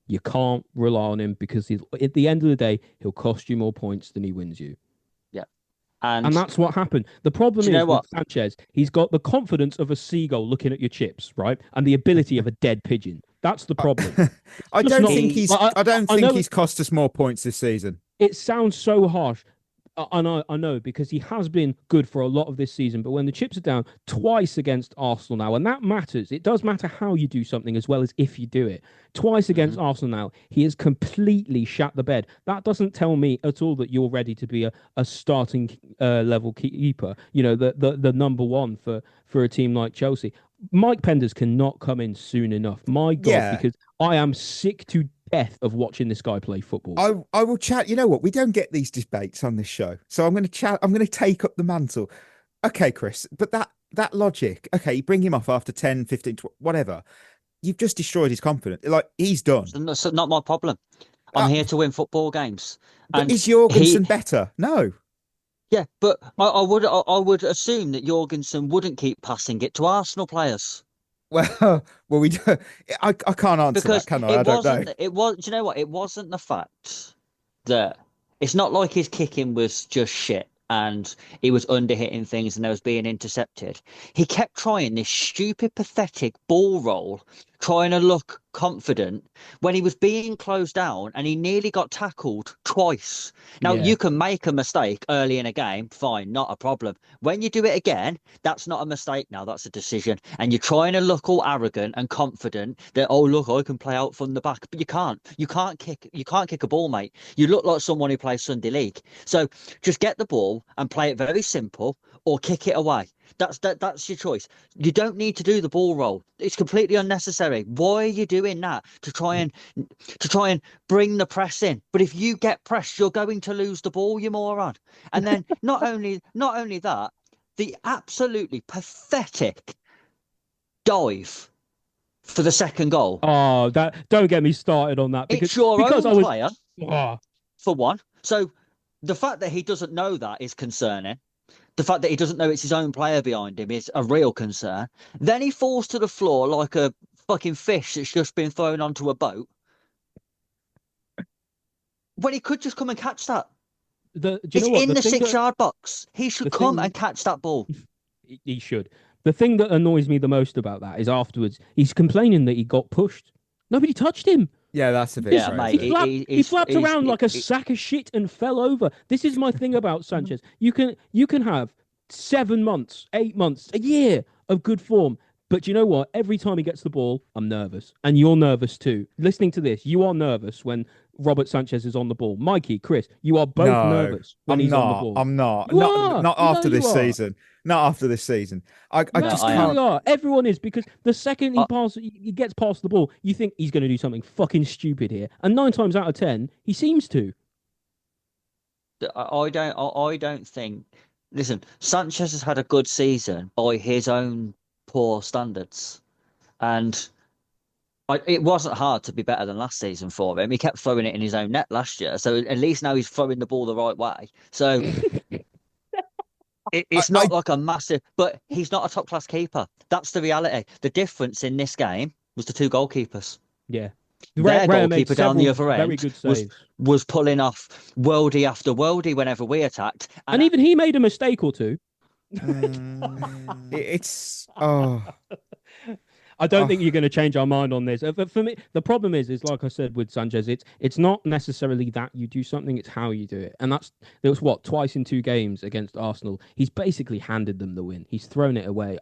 You can't rely on him because at the end of the day, he'll cost you more points than he wins you. Yeah, and that's what happened. The problem is with Sanchez, he's got the confidence of a seagull looking at your chips, right, and the ability of a dead pigeon. That's the problem. I don't think he's cost us more points this season. It sounds so harsh. I know, because he has been good for a lot of this season, but when the chips are down twice against Arsenal now, and that matters, it does matter how you do something as well as if you do it. Twice against Arsenal now, he has completely shat the bed. That doesn't tell me at all that you're ready to be a starting level keeper, the number one for a team like Chelsea. Mike Penders cannot come in soon enough. My God, because I am sick to death of watching this guy play football. I will chat. You know what? We don't get these debates on this show, so I'm going to chat. I'm going to take up the mantle. Okay, Chris, but that logic. Okay, you bring him off after 10, 15, whatever. You've just destroyed his confidence. Like, he's done. That's not my problem. I'm here to win football games. But is Jorgensen better? No. Yeah, but I would assume that Jorgensen wouldn't keep passing it to Arsenal players. Well, we do. I can't answer because that, can I? I don't know. It was. Do you know what? It wasn't the fact that it's not like his kicking was just shit and he was under-hitting things and they was being intercepted. He kept trying this stupid, pathetic ball roll, trying to look confident when he was being closed down and he nearly got tackled twice. Now, you can make a mistake early in a game, fine, not a problem. When you do it again, that's not a mistake now, that's a decision. And you're trying to look all arrogant and confident that, oh, look, I can play out from the back. But you can't. You can't kick a ball, mate. You look like someone who plays Sunday League. So just get the ball and play it very simple or kick it away. That's your choice. You don't need to do the ball roll. It's completely unnecessary. Why are you doing that? To try and bring the press in. But if you get pressed, you're going to lose the ball, you moron. And then not only that, the absolutely pathetic dive for the second goal. Oh, don't get me started on that. It's your own player, for one. So the fact that he doesn't know that is concerning. The fact that he doesn't know it's his own player behind him is a real concern. Then he falls to the floor like a fucking fish that's just been thrown onto a boat. When he could just come and catch that. It's in the 6-yard box. He should come and catch that ball. He should. The thing that annoys me the most about that is afterwards, he's complaining that he got pushed. Nobody touched him. Yeah, that's a bit mate. He flapped around like a sack of shit and fell over. This is my thing about Sanchez. You can have 7 months, 8 months, a year of good form. But you know what? Every time he gets the ball, I'm nervous. And you're nervous too. Listening to this, you are nervous when Robert Sanchez is on the ball. Mikey, Chris, you are both nervous when he's on the ball. I'm not. You not are. after this season. Not after this season. I just can't. Are. Everyone is, because the second he gets past the ball, you think he's going to do something fucking stupid here. And 9 times out of 10, he seems to. I don't think. Listen, Sanchez has had a good season by his own poor standards, and it wasn't hard to be better than last season for him. He kept throwing it in his own net last year, so at least now he's throwing the ball the right way. So it's not like a massive, but he's not a top class keeper. That's the reality. The difference in this game was the 2 goalkeepers. Yeah. Their goalkeeper down the other end was pulling off worldie after worldie whenever we attacked. And even he made a mistake or two. I don't think you're going to change our mind on this. But for me, the problem is like I said with Sanchez, it's not necessarily that you do something, it's how you do it. And there was twice in 2 games against Arsenal. He's basically handed them the win. He's thrown it away.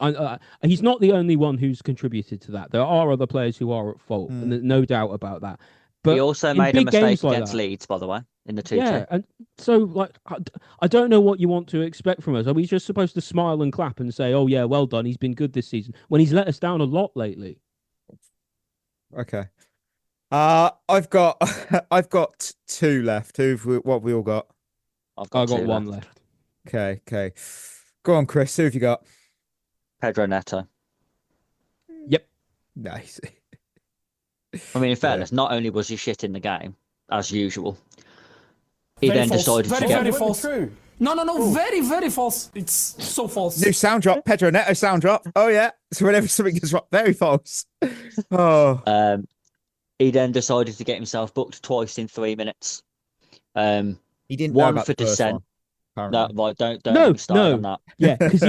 He's not the only one who's contributed to that. There are other players who are at fault, and there's no doubt about that. But he also made a mistake against Leeds, by the way, in the 2-2. Yeah, and so I don't know what you want to expect from us. Are we just supposed to smile and clap and say, "Oh yeah, well done, he's been good this season," when he's let us down a lot lately? Okay, I've got 2 left. What have we all got? I've got 1 left. Okay. Go on, Chris. Who have you got? Pedro Neto. Yep. Nice. I mean, in fairness, not only was he shit in the game, as usual, he then decided to get... Very false. True. No, very, very false. It's so false. New sound drop, Pedro Neto sound drop. Oh, yeah. So whenever something goes wrong, very false. Oh. He then decided to get himself booked twice in 3 minutes. He didn't know one about for the first dissent. One, no, right, don't start on that. Yeah, because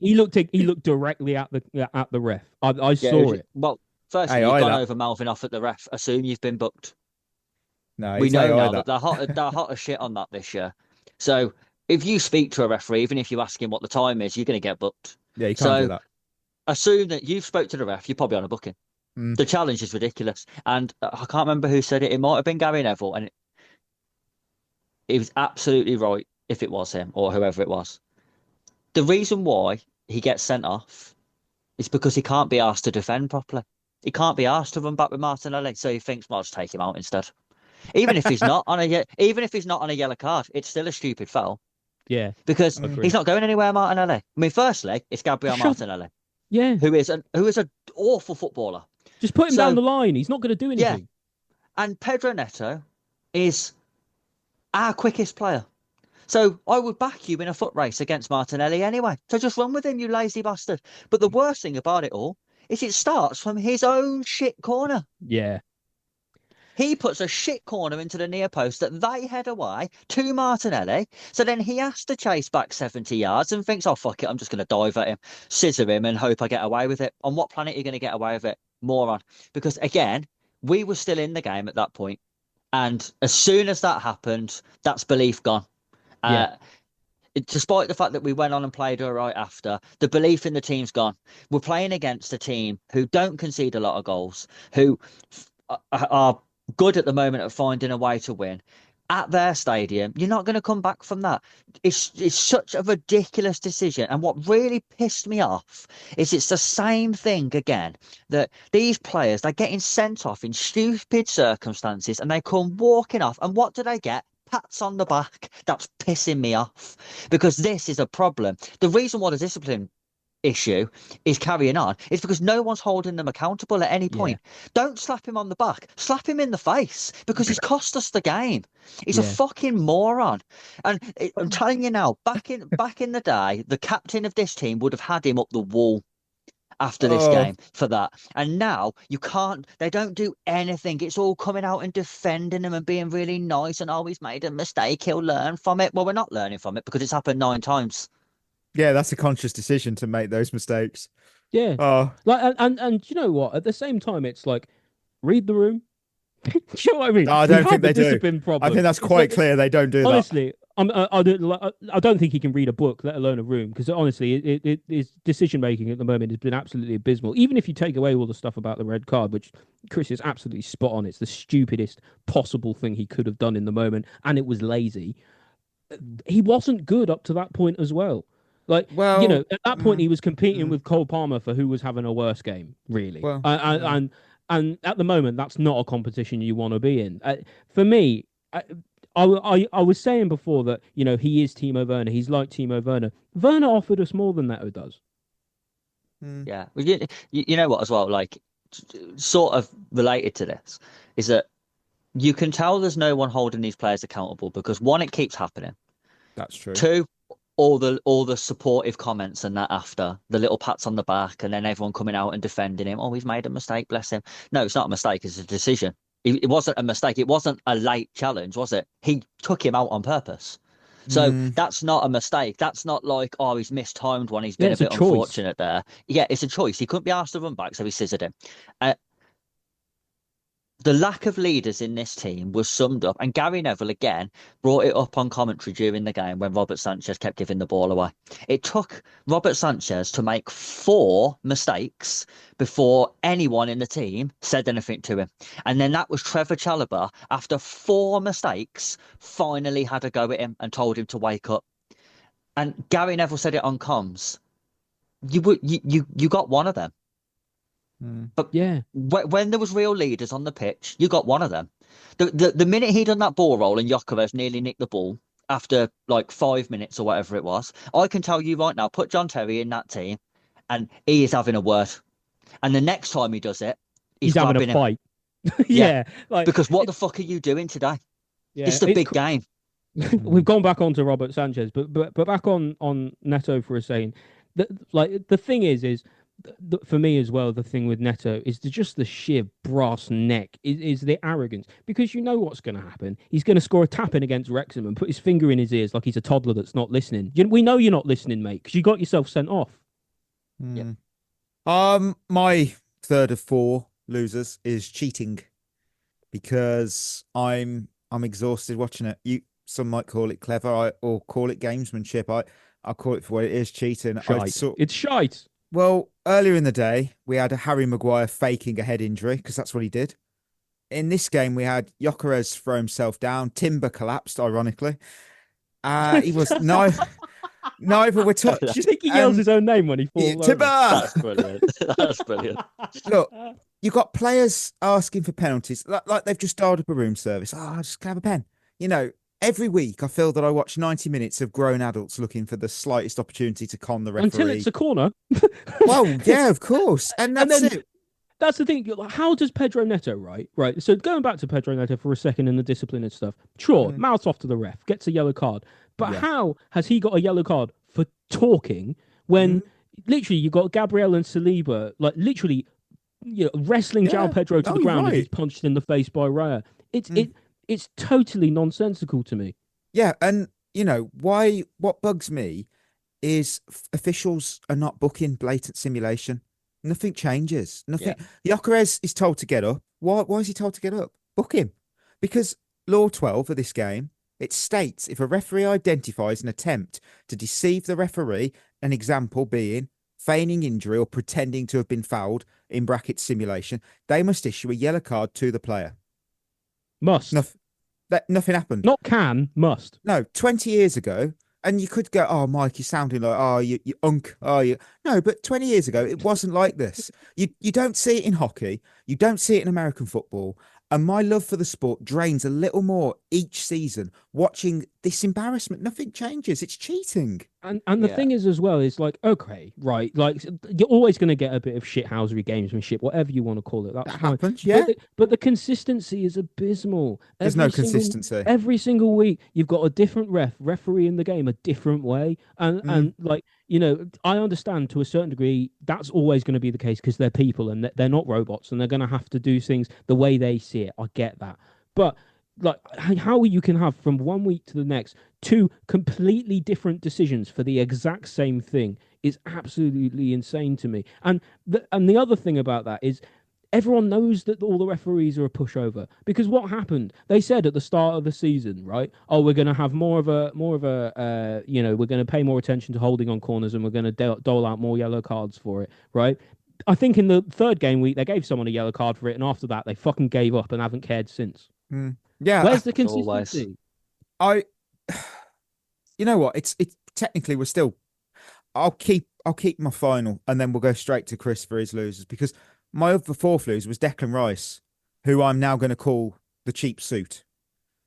he looked directly at the ref. I saw it. Well, firstly, you've gone over mouthing off at the ref. Assume you've been booked. No, we know now that they're hot as shit on that this year. So if you speak to a referee, even if you ask him what the time is, you're going to get booked. Yeah, you can't do that. Assume that you've spoke to the ref. You're probably on a booking. The challenge is ridiculous, and I can't remember who said it. It might have been Gary Neville, and it was absolutely right if it was him or whoever it was. The reason why he gets sent off is because he can't be asked to defend properly. He can't be asked to run back with Martinelli, so he thinks, well, I'll just take him out instead. Even if he's not on a yellow card, it's still a stupid foul. Yeah, because he's not going anywhere, Martinelli. I mean, firstly, it's Gabriel Martinelli. Yeah, who is an awful footballer. Just put him down the line. He's not going to do anything. Yeah. And Pedro Neto is our quickest player. So I would back you in a foot race against Martinelli anyway. So just run with him, you lazy bastard. But the worst thing about it all is it starts from his own shit corner. Yeah. He puts a shit corner into the near post that they head away to Martinelli. So then he has to chase back 70 yards and thinks, oh, fuck it, I'm just going to dive at him, scissor him and hope I get away with it. On what planet are you going to get away with it? Moron. Because, again, we were still in the game at that point. And as soon as that happened, that's belief gone. Despite the fact that we went on and played all right after, the belief in the team's gone. We're playing against a team who don't concede a lot of goals, who are good at the moment at finding a way to win at their stadium. You're not going to come back from that. It's such a ridiculous decision. And what really pissed me off is it's the same thing again, that these players, they're getting sent off in stupid circumstances and they come walking off. And what do they get? Pats on the back. That's pissing me off, because this is a problem. The reason why the discipline issue is carrying on is because no one's holding them accountable at any point. Don't slap him on the back, slap him in the face, because he's cost us the game. He's a fucking moron. And I'm telling you now, back in the day, the captain of this team would have had him up the wall after this game for that. And now you can't, they don't do anything. It's all coming out and defending him and being really nice and, oh, he's made a mistake, he'll learn from it. Well, we're not learning from it because it's happened 9 times. Yeah, that's a conscious decision to make those mistakes. Yeah. Oh. Like, and you know what? At the same time, it's like, read the room. You know what I mean? No, I don't think they do. Problem. I think that's quite clear. They don't do honestly, that. I don't think he can read a book, let alone a room, because honestly, his decision making at the moment has been absolutely abysmal. Even if you take away all the stuff about the red card, which Chris is absolutely spot on, it's the stupidest possible thing he could have done in the moment, and it was lazy. He wasn't good up to that point as well. Like, well, you know, at that point he was competing with Cole Palmer for who was having a worse game, really. Well, and at the moment, that's not a competition you want to be in. For me, I was saying before that, you know, he is Timo Werner. He's like Timo Werner. Werner offered us more than Neto does. Yeah. You know what, as well, like, sort of related to this, is that you can tell there's no one holding these players accountable because, one, it keeps happening. That's true. 2, all the supportive comments and that after, the little pats on the back and then everyone coming out and defending him. Oh, he's made a mistake, bless him. No, it's not a mistake. It's a decision. It wasn't a mistake. It wasn't a late challenge, was it? He took him out on purpose. So that's not a mistake. That's not like, oh, he's mistimed one. He's been a bit unfortunate there. Yeah, it's a choice. He couldn't be asked to run back, so he scissored him. The lack of leaders in this team was summed up, and Gary Neville again brought it up on commentary during the game when Robert Sanchez kept giving the ball away. It took Robert Sanchez to make 4 mistakes before anyone in the team said anything to him. And then that was Trevor Chalobah, after 4 mistakes, finally had a go at him and told him to wake up. And Gary Neville said it on comms. You got one of them. But yeah, when there was real leaders on the pitch, you got one of them. The minute he done that ball roll and Jokeres nearly nicked the ball after like 5 minutes or whatever it was, I can tell you right now, put John Terry in that team and he is having a word. And the next time he does it, he's having a fight. Yeah, like, because what the fuck are you doing today? Yeah, it's the big game. We've gone back onto Robert Sanchez, but back on Neto for a second. The thing is for me as well, the thing with Neto is just the sheer brass neck, is the arrogance. Because you know what's going to happen. He's going to score a tap-in against Wrexham and put his finger in his ears like he's a toddler that's not listening. We know you're not listening, mate, because you got yourself sent off. Yeah. My third of 4 losers is cheating, because I'm exhausted watching it. Some might call it clever, or call it gamesmanship. I call it for what it is, cheating. It's shite. Well, earlier in the day, we had a Harry Maguire faking a head injury, because that's what he did. In this game, we had Jokeres throw himself down. Timber collapsed, ironically. He was neither were touched. Do you think he yells his own name when he falls over? Timber! That's brilliant. That's brilliant. Look, you got players asking for penalties, like they've just dialed up a room service. Oh, I just can have a pen. You know, every week I feel that I watch 90 minutes of grown adults looking for the slightest opportunity to con the referee. Until it's a corner. Well, yeah, of course. And that's it. That's the thing. How does Pedro Neto, right? So going back to Pedro Neto for a second and the discipline and stuff. Sure, mouths off to the ref, gets a yellow card. But how has he got a yellow card for talking when literally you got Gabriel and Saliba, like literally, wrestling João Pedro to the ground and he's punched in the face by Raya? It's totally nonsensical to me. Yeah, and what bugs me is officials are not booking blatant simulation. Nothing changes. Nothing. Gyökeres is told to get up. Why is he told to get up? Book him. Because law 12 of this game, it states if a referee identifies an attempt to deceive the referee, an example being feigning injury or pretending to have been fouled, in brackets simulation, they must issue a yellow card to the player. Must. Nothing happened. Not can, must. No, 20 years ago, and you could go, oh, Mike, you're sounding like, you unk, you. No, but 20 years ago, it wasn't like this. You don't see it in hockey. You don't see it in American football. And my love for the sport drains a little more each season watching this embarrassment. Nothing changes. It's cheating. And the thing is as well, is like, okay, right, like you're always going to get a bit of shithousery gamesmanship, whatever you want to call it. That happens, yeah. But the consistency is abysmal. There's no consistency. Every single week, you've got a different referee in the game a different way. And like, I understand to a certain degree that's always going to be the case because they're people and they're not robots and they're going to have to do things the way they see it. I get that. But like how you can have from one week to the next two completely different decisions for the exact same thing is absolutely insane to me. And the other thing about that is everyone knows that all the referees are a pushover because what happened? They said at the start of the season, right? Oh, we're going to have more of a we're going to pay more attention to holding on corners and we're going to dole out more yellow cards for it, right? I think in the third game week they gave someone a yellow card for it, and after that they fucking gave up and haven't cared since. Yeah, where's the consistency? You know what? It's technically we're still. I'll keep my final, and then we'll go straight to Chris for his losers because my other fourth loser was Declan Rice, who I'm now going to call the cheap suit,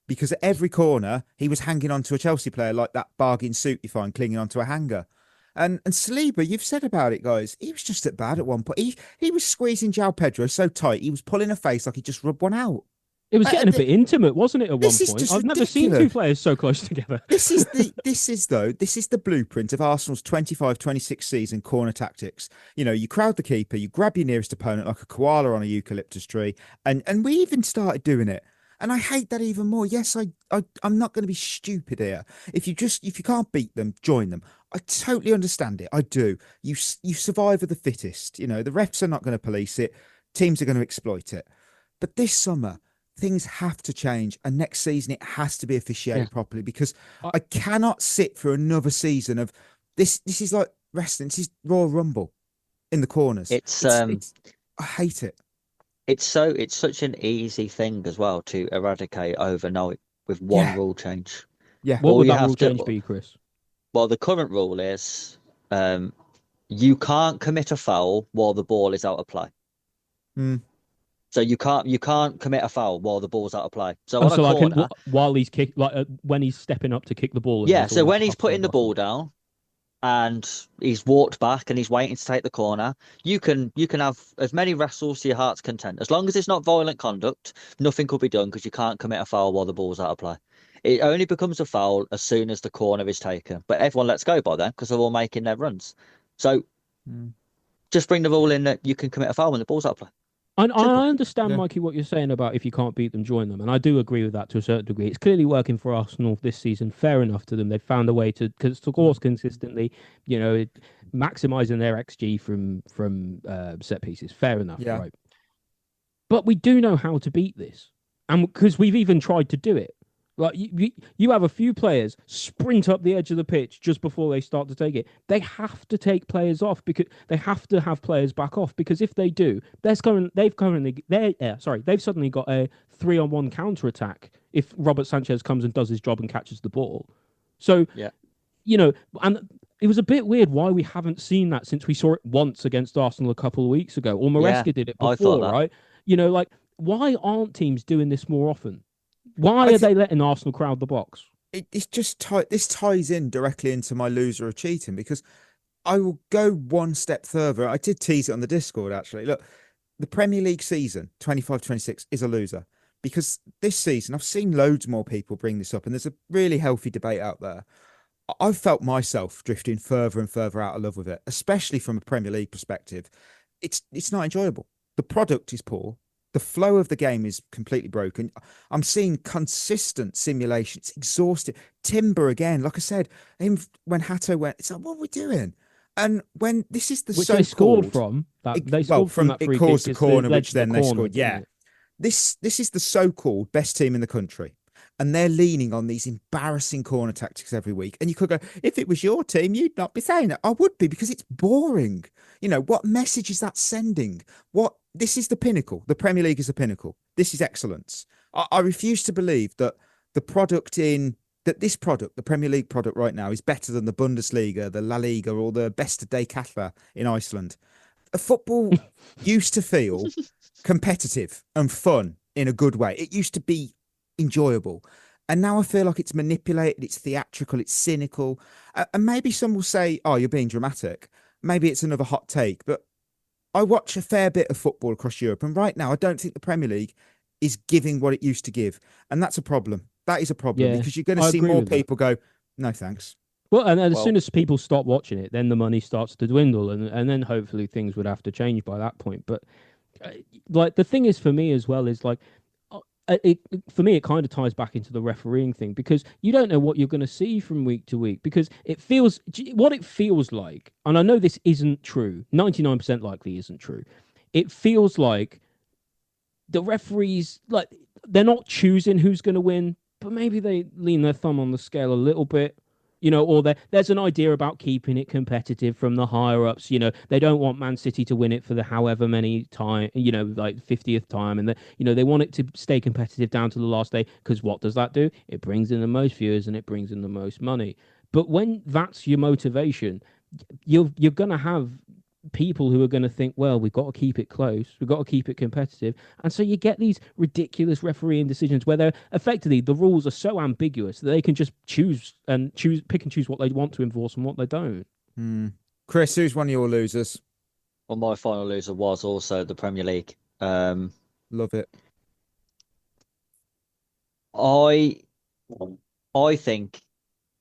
because at every corner he was hanging onto a Chelsea player like that bargain suit you find clinging onto a hanger. And Saliba, you've said about it, guys. He was just at bad at one point. He was squeezing João Pedro so tight he was pulling a face like he just rubbed one out. It was getting a bit intimate, wasn't it? At one point, I've never seen two players so close together. This is the blueprint of Arsenal's 25-26 season corner tactics. You crowd the keeper, you grab your nearest opponent like a koala on a eucalyptus tree, and we even started doing it. And I hate that even more. Yes, I'm not going to be stupid here. If you can't beat them, join them. I totally understand it. I do. You survive of the fittest. The refs are not going to police it. Teams are going to exploit it. But this summer, things have to change, and next season it has to be officiated properly because I cannot sit for another season of this. This is like wrestling. This is Royal Rumble in the corners. It's I hate it. It's such an easy thing as well to eradicate overnight with one rule change. Yeah. What would that rule change be, Chris? Well, the current rule is you can't commit a foul while the ball is out of play. So you can't commit a foul while the ball's out of play. So on a corner, while he's when he's stepping up to kick the ball. Yeah. So when he's putting the ball down and he's walked back and he's waiting to take the corner, you can have as many wrestles to your heart's content. As long as it's not violent conduct, nothing could be done because you can't commit a foul while the ball's out of play. It only becomes a foul as soon as the corner is taken. But everyone lets go by then because they're all making their runs. So just bring the rule in that you can commit a foul when the ball's out of play. I understand, Mikey, what you're saying about if you can't beat them, join them. And I do agree with that to a certain degree. It's clearly working for Arsenal this season. Fair enough to them. They've found a way to score consistently, maximising their XG from set pieces. Fair enough, right? But we do know how to beat this. And because we've even tried to do it. Like you have a few players sprint up the edge of the pitch just before they start to take it. They have to take players off because they have to have players back off because if they do, they've suddenly got a 3-on-1 counter attack if Robert Sanchez comes and does his job and catches the ball. So and it was a bit weird why we haven't seen that since we saw it once against Arsenal a couple of weeks ago, or Maresca did it before, right? You know, like, why aren't teams doing this more often? Why are they letting Arsenal crowd the box? It's just this ties in directly into my loser of cheating, because I will go one step further. I did tease it on the Discord, actually. Look, the Premier League season 25-26 is a loser, because this season I've seen loads more people bring this up, and there's a really healthy debate out there. I've felt myself drifting further and further out of love with it, especially from a Premier League perspective. It's not enjoyable. The product is poor. The flow of the game is completely broken. I'm seeing consistent simulation. It's exhausting. Timber again, like I said, when Hato went, it's like, what are we doing? And when this is the which they scored from that, they scored from that free it caused kick, a corner, which the then they corner, scored. Yeah, this is the so-called best team in the country, and they're leaning on these embarrassing corner tactics every week. And you could go, if it was your team, you'd not be saying it. I would be, because it's boring. You know, what message is that sending? This is the pinnacle. The Premier League is the pinnacle. This is excellence. I refuse to believe that this product, the Premier League product right now, is better than the Bundesliga, the La Liga, or the Besta de Kaffa in Iceland. Football used to feel competitive and fun in a good way. It used to be enjoyable. And now I feel like it's manipulated, it's theatrical, it's cynical. And maybe some will say, oh, you're being dramatic. Maybe it's another hot take, but I watch a fair bit of football across Europe, and right now I don't think the Premier League is giving what it used to give. And that's a problem. That is a problem, because you're going to see more people go, no, thanks. Well, and as soon as people stop watching it, then the money starts to dwindle, and then hopefully things would have to change by that point. But like, the thing is, for me as well, is like, for me, it kind of ties back into the refereeing thing, because you don't know what you're going to see from week to week, because it feels like, and I know this isn't true, 99% likely isn't true. It feels like the referees, like, they're not choosing who's going to win, but maybe they lean their thumb on the scale a little bit. You know, or there's an idea about keeping it competitive from the higher ups. You know, they don't want Man City to win it for the however many time, you know, like 50th time. And, they want it to stay competitive down to the last day, because what does that do? It brings in the most viewers and it brings in the most money. But when that's your motivation, you're going to have people who are going to think, well, we've got to keep it close, we've got to keep it competitive, and so you get these ridiculous refereeing decisions where they're effectively, the rules are so ambiguous that they can just pick and choose what they want to enforce and what they don't. Chris, who's one of your losers? Well, my final loser was also the Premier League. Love it. I think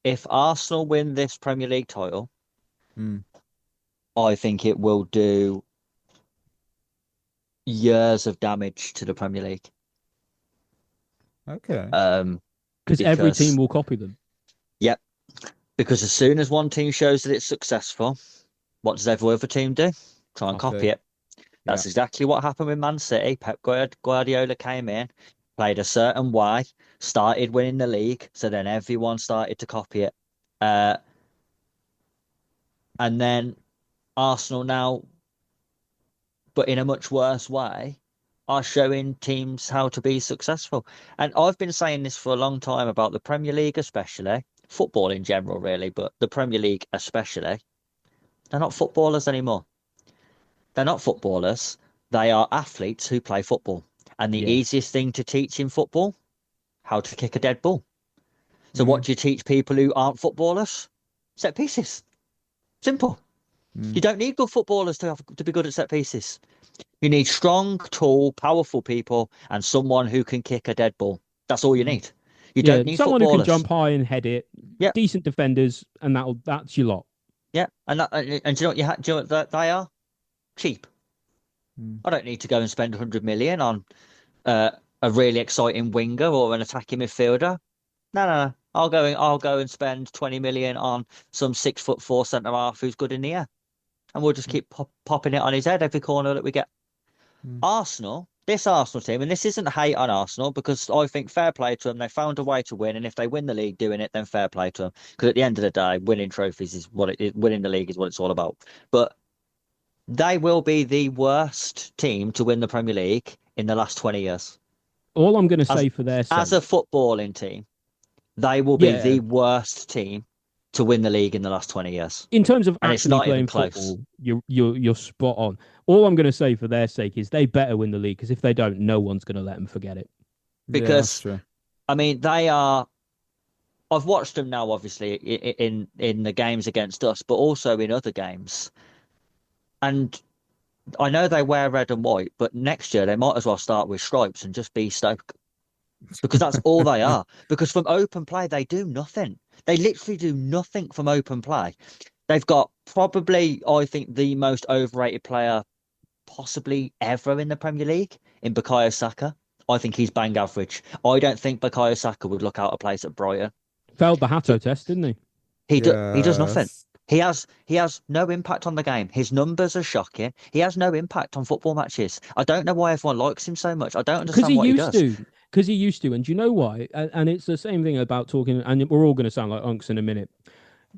if Arsenal win this Premier League title, I think it will do years of damage to the Premier League. Okay. Because every team will copy them. Yep. Because as soon as one team shows that it's successful, what does every other team do? Try and copy it. That's exactly what happened with Man City. Pep Guardiola came in, played a certain way, started winning the league, so then everyone started to copy it. And then Arsenal now, but in a much worse way, are showing teams how to be successful. And I've been saying this for a long time about the Premier League especially, football in general really, but the Premier League especially. They're not footballers anymore. They're not footballers. They are athletes who play football. And the easiest thing to teach in football, how to kick a dead ball. So what do you teach people who aren't footballers? Set pieces. Simple. You don't need good footballers to be good at set pieces. You need strong, tall, powerful people and someone who can kick a dead ball. That's all you need. You don't need someone footballers. who can jump high and head it. Yeah. Decent defenders, and that's your lot. Yeah, and do you know what they are? Cheap. I don't need to go and spend 100 million on a really exciting winger or an attacking midfielder. No. I'll go and spend 20 million on some 6'4" centre half who's good in the air, and we'll just keep popping it on his head every corner that we get. This Arsenal team, and this isn't hate on Arsenal, because I think fair play to them. They found a way to win, and if they win the league doing it, then fair play to them. Because at the end of the day, winning trophies is winning the league is what it's all about. But they will be the worst team to win the Premier League in the last 20 years. All I'm going to say for their sake, as a footballing team, they will be the worst team to win the league in the last 20 years. In terms of And it's actually not even playing close. football, you're spot on. All I'm going to say for their sake is they better win the league, because if they don't, no one's going to let them forget it. Because, I mean, they are... I've watched them now, obviously, in the games against us, but also in other games. And I know they wear red and white, but next year they might as well start with stripes and just be Stoke. Because that's all they are. Because from open play, they do nothing. They literally do nothing from open play. They've got probably, I think, the most overrated player possibly ever in the Premier League in Bukayo Saka. I think he's bang average. I don't think Bukayo Saka would look out of place at Brighton. Failed the Hatto test, didn't he? He does nothing. He has no impact on the game. His numbers are shocking. He has no impact on football matches. I don't know why everyone likes him so much. I don't understand what he does. Because he used to. And do you know why? And it's the same thing about talking, and we're all going to sound like unks in a minute.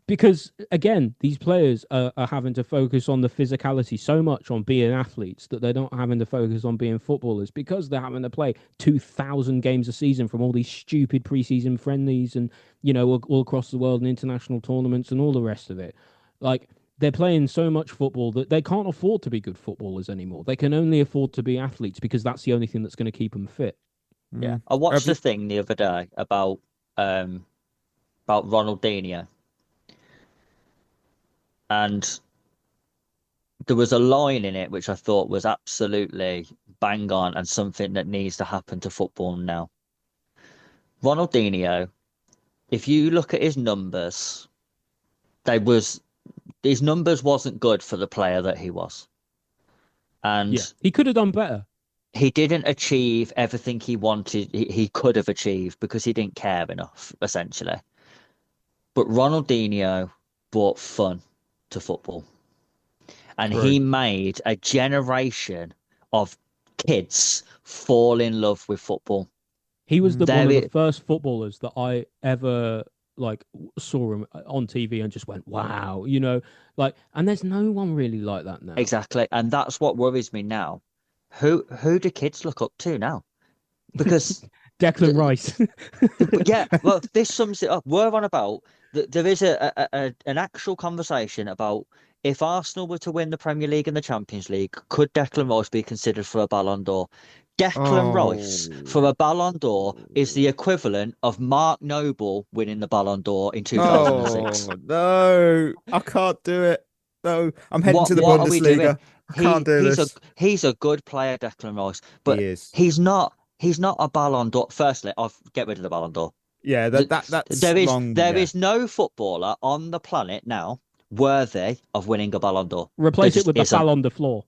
Because, again, these players are having to focus on the physicality so much on being athletes that they're not having to focus on being footballers, because they're having to play 2,000 games a season from all these stupid preseason friendlies and, you know, all across the world and international tournaments and all the rest of it. Like, they're playing so much football that they can't afford to be good footballers anymore. They can only afford to be athletes because that's the only thing that's going to keep them fit. Yeah. I watched the thing the other day about Ronaldinho. And there was a line in it which I thought was absolutely bang on and something that needs to happen to football now. Ronaldinho, if you look at his numbers, his numbers wasn't good for the player that he was. And he could have done better. He didn't achieve everything he wanted, he could have achieved, because he didn't care enough, essentially. But Ronaldinho brought fun to football. And he made a generation of kids fall in love with football. He was one of the first footballers that I ever saw him on TV and just went, wow, you know, and there's no one really like that now. Exactly. And that's what worries me now. Who do kids look up to now? Because Declan Rice. Yeah, well, this sums it up. We're on about there is an actual conversation about if Arsenal were to win the Premier League and the Champions League, could Declan Rice be considered for a Ballon d'Or? Declan Rice for a Ballon d'Or is the equivalent of Mark Noble winning the Ballon d'Or in 2006. Oh, no, I can't do it. No, I'm heading to the Bundesliga. I can't do this. He's a good player, Declan Rice, but he's not a Ballon d'Or. Firstly, I'll get rid of the Ballon d'Or. Yeah, there is no footballer on the planet now worthy of winning a Ballon d'Or. Replace it with the Ballon d'Or.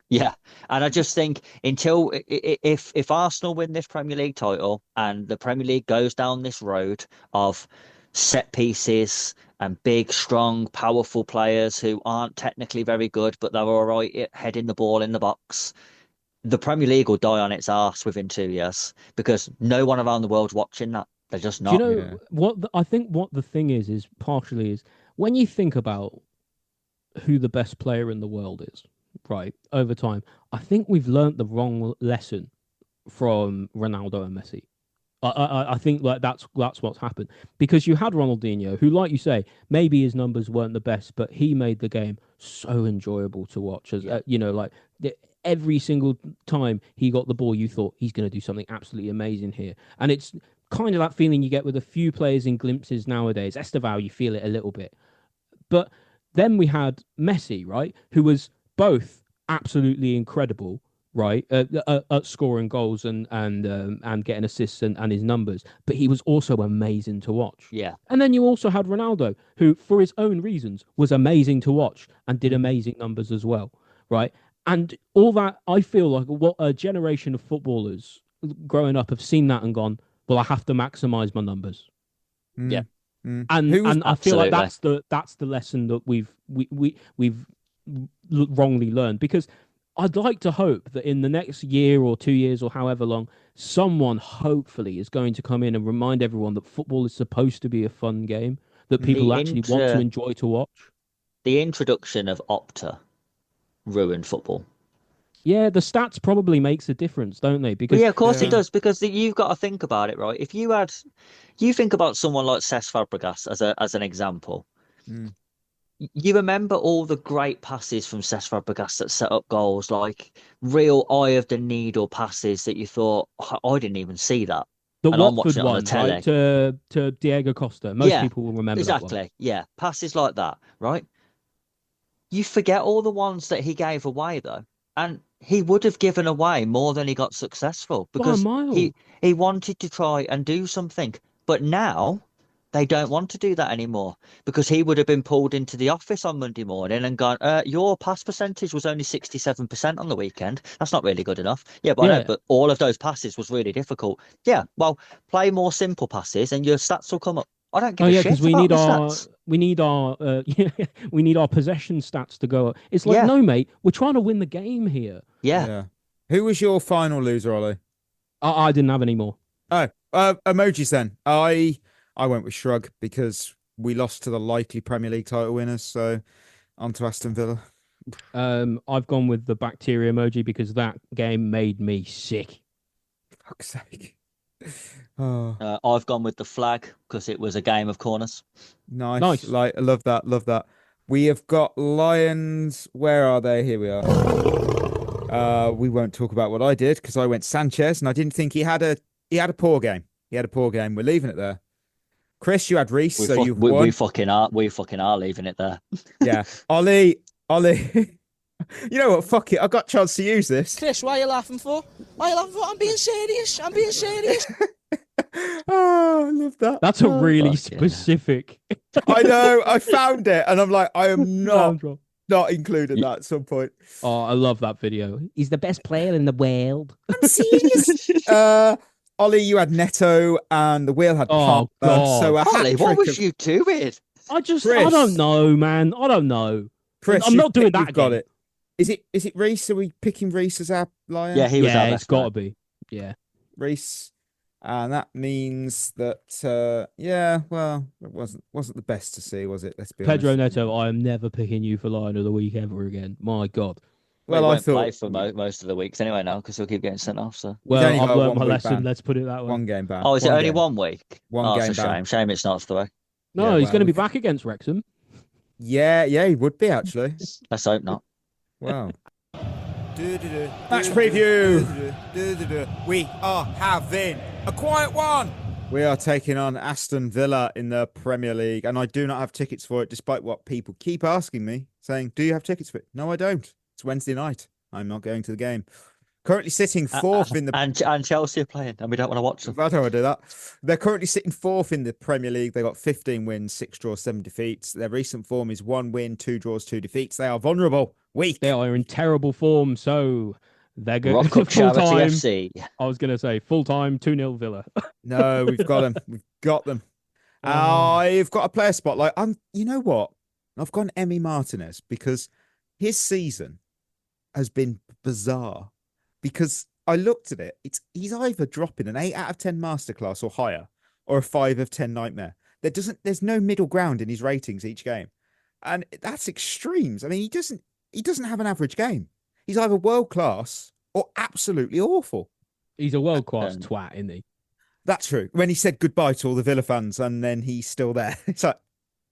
Yeah, and I just think if Arsenal win this Premier League title and the Premier League goes down this road of set pieces and big, strong, powerful players who aren't technically very good, but they're all right at heading the ball in the box, the Premier League will die on its arse within 2 years, because no one around the world's watching that. They're just not. Do you know I think what the thing is partially is when you think about who the best player in the world is, right, over time, I think we've learnt the wrong lesson from Ronaldo and Messi. I think that's what's happened, because you had Ronaldinho, who, like you say, maybe his numbers weren't the best, but he made the game so enjoyable to watch. As every single time he got the ball, you thought he's going to do something absolutely amazing here. And it's kind of that feeling you get with a few players in glimpses nowadays. Esteval, you feel it a little bit. But then we had Messi, right, who was both absolutely incredible, right, at scoring goals and getting assists and his numbers, but he was also amazing to watch. Yeah. And then you also had Ronaldo, who, for his own reasons, was amazing to watch and did amazing numbers as well, right? And all that, I feel like what a generation of footballers growing up have seen that and gone, well, I have to maximise my numbers. Yeah. And I feel like that's the lesson that we've wrongly learned, because I'd like to hope that in the next year or 2 years or however long, someone hopefully is going to come in and remind everyone that football is supposed to be a fun game that people actually want to enjoy to watch. The introduction of Opta ruined football. Yeah, the stats probably makes a difference, don't they? Because Well, yeah, of course it does. Because you've got to think about it, right? If you think about someone like Cesc Fabregas as an example. Mm. You remember all the great passes from Cesc Fabregas that set up goals, like real eye of the needle passes that you thought, I didn't even see that. the And I'm Watford watching it on the one, telly. right, to Diego Costa. Most Yeah, people will remember that one. exactly. Yeah, passes like that, right? You forget all the ones that he gave away though, and he would have given away more than he got successful By a because mile. he wanted to try and do something. But now they don't want to do that anymore because he would have been pulled into the office on Monday morning and gone, your pass percentage was only 67% on the weekend. That's not really good enough. Yeah, but I know, but all of those passes was really difficult. Yeah, well, play more simple passes and your stats will come up. I don't give a shit because about the stats. we need our possession stats to go up. It's like, no, mate, we're trying to win the game here. Yeah. Who was your final loser, Ollie? I didn't have any more. Oh, emojis then. I went with Shrug because we lost to the likely Premier League title winners. So on to Aston Villa. I've gone with the bacteria emoji because that game made me sick. Fuck's sake. Oh. I've gone with the flag because it was a game of corners. Nice. Like, I love that. Love that. We have got Lions. Where are they? Here we are. We won't talk about what I did because I went Sanchez and I didn't think he had a poor game. He had a poor game. We're leaving it there. Chris, you had Reece, so you've won. We fucking are leaving it there. Yeah. Ollie. You know what? Fuck it. I got a chance to use this. Chris, why are you laughing for? I'm being serious. Oh, I love that. That's a really specific. I know. I found it, and I'm like, I am not including that at some point. Oh, I love that video. He's the best player in the world. I'm serious. Ollie, you had Neto, and the wheel had Palmer. God. So Ollie, what was you doing? I don't know, man. I don't know. Chris, I'm not doing that. You've got it. Is it Reece? Are we picking Reece as our lion? Yeah, he was our best. It's got to be. Yeah, Reece, and that means that well, it wasn't the best to see, was it? Let's be Pedro honest. Neto, I am never picking you for Lion of the Week ever again. My God. Well, I thought play for most of the weeks anyway now because he'll keep getting sent off. So I've learned my lesson. Ban. Let's put it that way. 1 game ban. Oh, is it only 1 week? One game it's a ban. shame it's not the way. No, he's going to be back against Wrexham. Yeah, he would be actually. Let's hope not. Wow. Match preview. We are having a quiet one. We are taking on Aston Villa in the Premier League, and I do not have tickets for it, despite what people keep asking me, saying, "Do you have tickets for it?" No, I don't. It's Wednesday night. I'm not going to the game. Currently sitting fourth in the and Chelsea are playing, and we don't want to watch them. I don't want to do that. They're currently sitting fourth in the Premier League. They got 15 wins, 6 draws, 7 defeats. Their recent form is 1 win, 2 draws, 2 defeats. They are vulnerable, weak. They are in terrible form, so they're going Rock to up Charity full-time. FC. I was going to say full-time 2-0 Villa. No, we've got them. We've got them. I've got a player spotlight. You know what? I've gone Emi Martinez because his season has been bizarre. Because I looked at it, he's either dropping an 8 out of 10 masterclass or higher, or a 5 of 10 nightmare. There's no middle ground in his ratings each game, and that's extremes. I mean, he doesn't have an average game. He's either world class or absolutely awful. He's a world class twat, isn't he? That's true. When he said goodbye to all the Villa fans, and then he's still there, it's like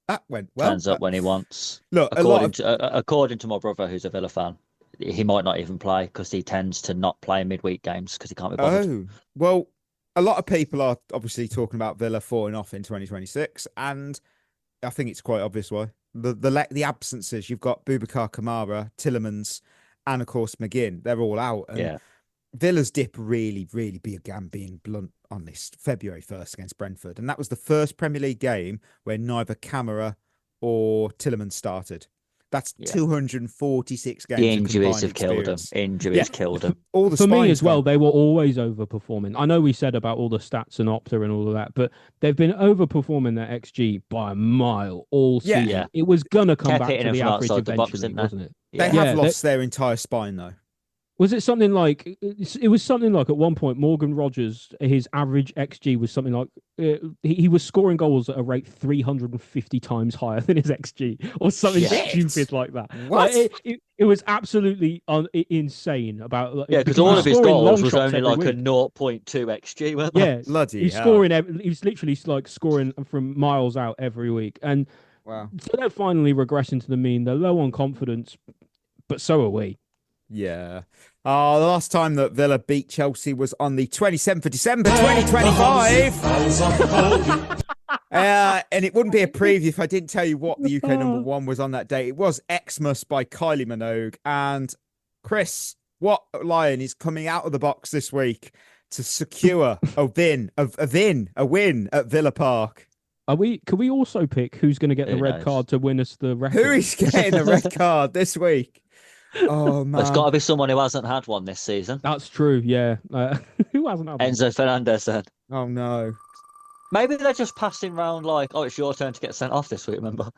that went well. Turns up when he wants. Look, according to my brother, who's a Villa fan, he might not even play because he tends to not play midweek games because he can't be bothered. Oh, well, a lot of people are obviously talking about Villa falling off in 2026, and I think it's quite obvious why. The absences, you've got Boubacar Kamara, Tielemans, and of course McGinn, they're all out. And Villa's dip really, really began being blunt on this February 1st against Brentford, and that was the first Premier League game where neither Kamara or Tielemans started. That's 246 games. The injuries have killed him. Injuries killed him. All the For me as gone. well, they were always overperforming. I know we said about all the stats and Opta and all of that, but they've been overperforming their XG by a mile all season. Yeah. It was going to come Kept back hitting to him the from average outside the box, eventually, didn't they? wasn't it? They have lost their entire spine, though. Was it something like it was something like at one point Morgan Rogers, his average XG was something like he was scoring goals at a rate 350 times higher than his XG or something stupid like that. What? Like, it was absolutely insane about because all of his goals was only like week. a 0.2 XG, weren't they? Yeah, bloody he's hell. scoring. He's literally like scoring from miles out every week, and wow. So they're finally regressing to the mean. They're low on confidence, but so are we. Yeah. The last time that Villa beat Chelsea was on the 27th of December 2025. And it wouldn't be a preview if I didn't tell you what the UK number one was on that day. It was Xmas by Kylie Minogue. And Chris, what Lion is coming out of the box this week to secure a win at Villa Park? Can we also pick who's going to get the red card to win us the record? Who is getting the red card this week? Oh man, it's got to be someone who hasn't had one this season. That's true. Yeah, who hasn't had one? Enzo Fernandez then. Oh no. Maybe they're just passing around like, oh, it's your turn to get sent off this week. Remember?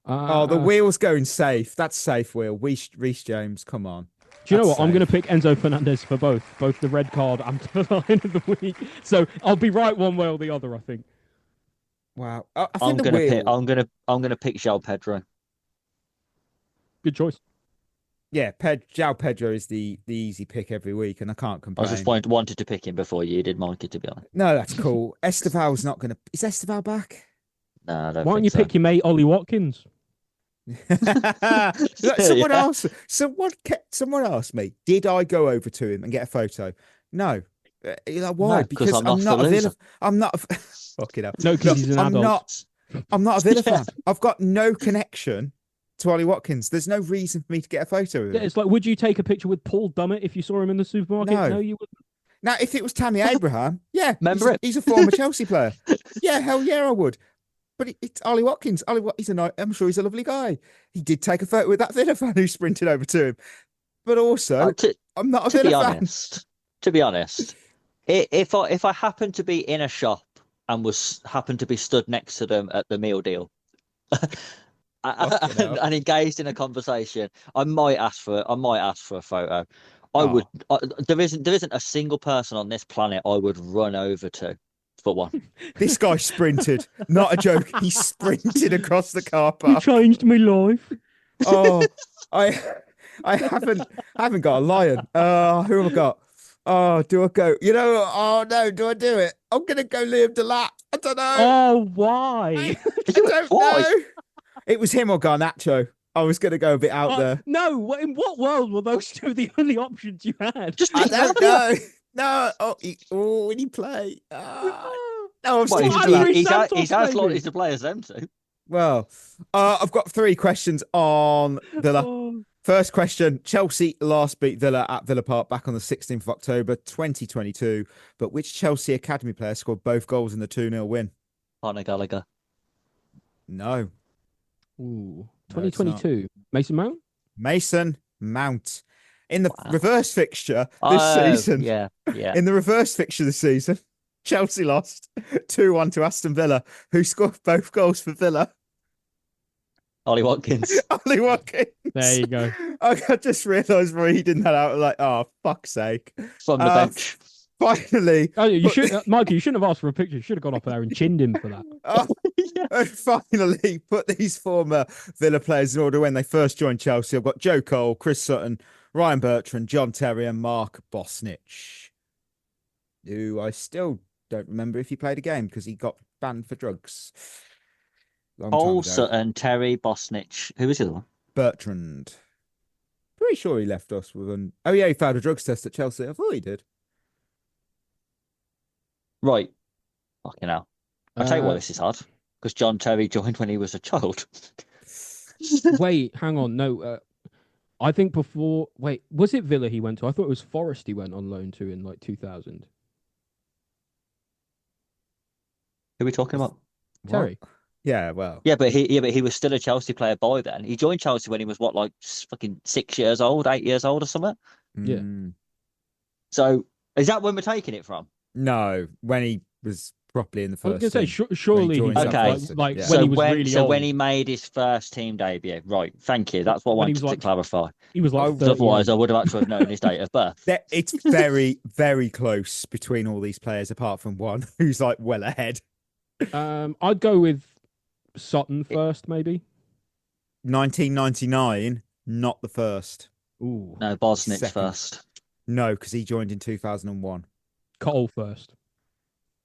The wheel's going safe. That's safe wheel. Reece James, come on. Do you know what? I'm going to pick Enzo Fernandez for both the red card and the line of the week. So I'll be right one way or the other. I think. Wow. I'm gonna pick João Pedro. Good choice. Yeah, João Pedro is the easy pick every week, and I can't complain. I just wanted to pick him before you did, Mikey, to be honest. No, that's cool. Esteval's not going to... Is Esteval back? No, I don't Why don't you pick your mate, Ollie Watkins? Someone asked me, did I go over to him and get a photo? No. Like, why? No, because I'm not a Villa... I'm not... Fucking hell. No, because he's an adult. I'm not a Villa fan. I've got no connection to Ollie Watkins. There's no reason for me to get a photo of him. Yeah, it's like, would you take a picture with Paul Dummett if you saw him in the supermarket? No, you wouldn't. Now, if it was Tammy Abraham, yeah, remember he's a former Chelsea player. Yeah, hell yeah, I would. But it's Ollie Watkins. I'm sure he's a lovely guy. He did take a photo with that Villa fan who sprinted over to him. But also, I'm not a Villa fan. To be honest, if I happened to be in a shop and happened to be stood next to them at the meal deal, and engaged in a conversation, I might ask for a photo. There isn't a single person on this planet I would run over to for one. This guy sprinted, not a joke. He sprinted across the car park. He changed my life. Oh, I haven't got a lion. Who have I got? Oh, do I go? Oh no, do I do it? I'm gonna go Liam Delap. I don't know. Oh, why? I don't know. It was him or Garnacho. I was going to go a bit out there. No, in what world were those two the only options you had? I don't know. No. When he play? No, he's as likely to play as them two. Well, I've got 3 questions on Villa. First question: Chelsea last beat Villa at Villa Park back on the 16th of October 2022. But which Chelsea academy player scored both goals in the 2-0 win? Conor Gallagher. No. Ooh, 2022. Mason Mount? Mason Mount. In the reverse fixture this season. Yeah. In the reverse fixture this season, Chelsea lost 2-1 to Aston Villa, who scored both goals for Villa. Ollie Watkins. Ollie Watkins. There you go. I just realised reading that out, like, oh, fuck's sake. From the bench. Finally. Oh, Mikey, you shouldn't have asked for a picture. You should have gone up there and chinned him for that. And finally, put these former Villa players in order when they first joined Chelsea. I've got Joe Cole, Chris Sutton, Ryan Bertrand, John Terry, and Mark Bosnich, who I still don't remember if he played a game because he got banned for drugs. Sutton, Terry, Bosnich. Who was the other one? Bertrand. Pretty sure he left us with an... Oh, yeah, he failed a drugs test at Chelsea. I thought he did. Right. Fucking hell. I'll tell you why this is hard. Because John Terry joined when he was a child. Wait, hang on. No, I think before... Wait, was it Villa he went to? I thought it was Forest he went on loan to in like 2000. Who are we talking about? Terry. What? Yeah, well. Yeah, but he was still a Chelsea player by then. He joined Chelsea when he was like fucking 6 years old, 8 years old or something. Yeah. So is that when we're taking it from? No, when he was properly in the I was first going to say, team. surely joined he's Okay. like Yeah. when he was really old. when he made his first team debut, right? Thank you. That's what I When he wanted was to like- clarify. He was like, Oh, 38. Otherwise, I would have actually known his date of birth. It's very, very close between all these players, apart from one who's like well ahead. I'd go with Sutton first, maybe. 1999, not the first. Ooh, No, Bosnich Second. first. No, because he joined in 2001. Cole first.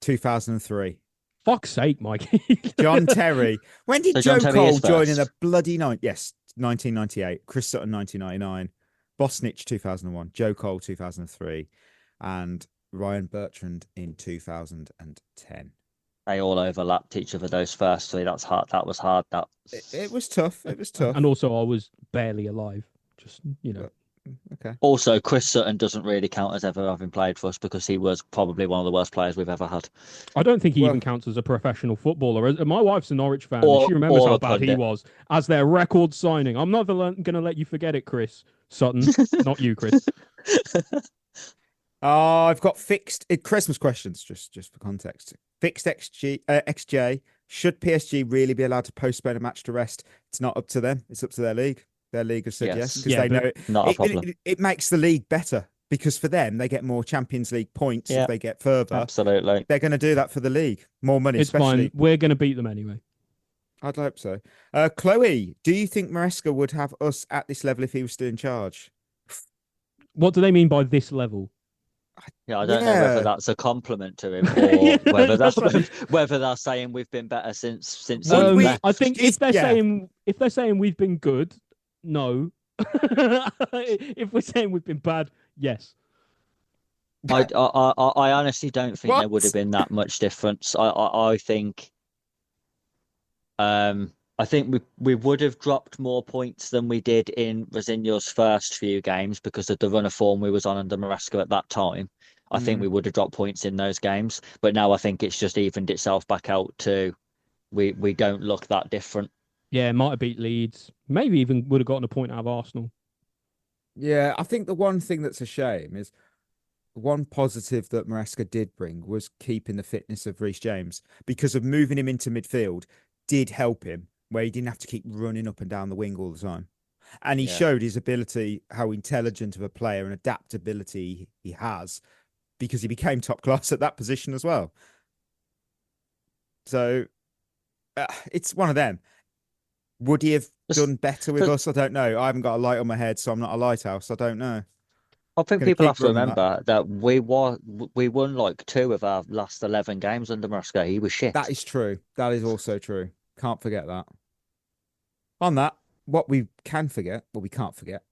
2003. Fuck's sake, Mikey. John Terry. When did So Joe John Terry Cole is join in first. the bloody night? Yes, 1998. Chris Sutton, 1999. Bosnich, 2001. Joe Cole, 2003. And Ryan Bertrand in 2010. They all overlapped each other, those first three. That's hard. That was hard. That It was tough. It was tough. And also, I was barely alive. Just, Okay. Also, Chris Sutton doesn't really count as ever having played for us because he was probably one of the worst players we've ever had. I don't think he Well- even counts as a professional footballer. My wife's a Norwich fan. Or- and she remembers or how a bad he pundit. was as their record signing. I'm not going to let you forget it, Chris Sutton. Not you, Chris. I've got fixed Christmas questions, just for context. Fixed XJ. Should PSG really be allowed to postpone a match to rest? It's not up to them. It's up to their league. Their league has said yes because they know it. Not a problem. It makes the league better because for them they get more Champions League points Yeah. if they get further. Absolutely. They're going to do that for the league. More money, It's especially. fine. We're going to beat them anyway. I'd hope so. Chloe, do you think Maresca would have us at this level if he was still in charge? What do they mean by this level? Yeah, I don't know Yeah. whether that's a compliment to him or Yeah, whether that's whether they're saying we've been better since he Would we- left. I think if they're Yeah. saying we've been good, no. If we're saying we've been bad, yes. I honestly don't think there What? would have been that much difference. I think we would have dropped more points than we did in Rosinho's first few games because of the run of form we was on under Maresca at that time. I think we would have dropped points in those games, but now I think it's just evened itself back out to we don't look that different. Yeah, might have beat Leeds. Maybe even would have gotten a point out of Arsenal. Yeah, I think the one thing that's a shame is one positive that Maresca did bring was keeping the fitness of Reece James because of moving him into midfield did help him where he didn't have to keep running up and down the wing all the time. And he showed his ability, how intelligent of a player and adaptability he has because he became top class at that position as well. So it's one of them. Would he have done better with us? I don't know. I haven't got a light on my head, so I'm not a lighthouse. I don't know. I think Gonna people keep have to running remember that we won like 2 of our last 11 games under Maresca. He was shit. That is true. That is also true. Can't forget that. On that, what we can forget, well, we can't forget.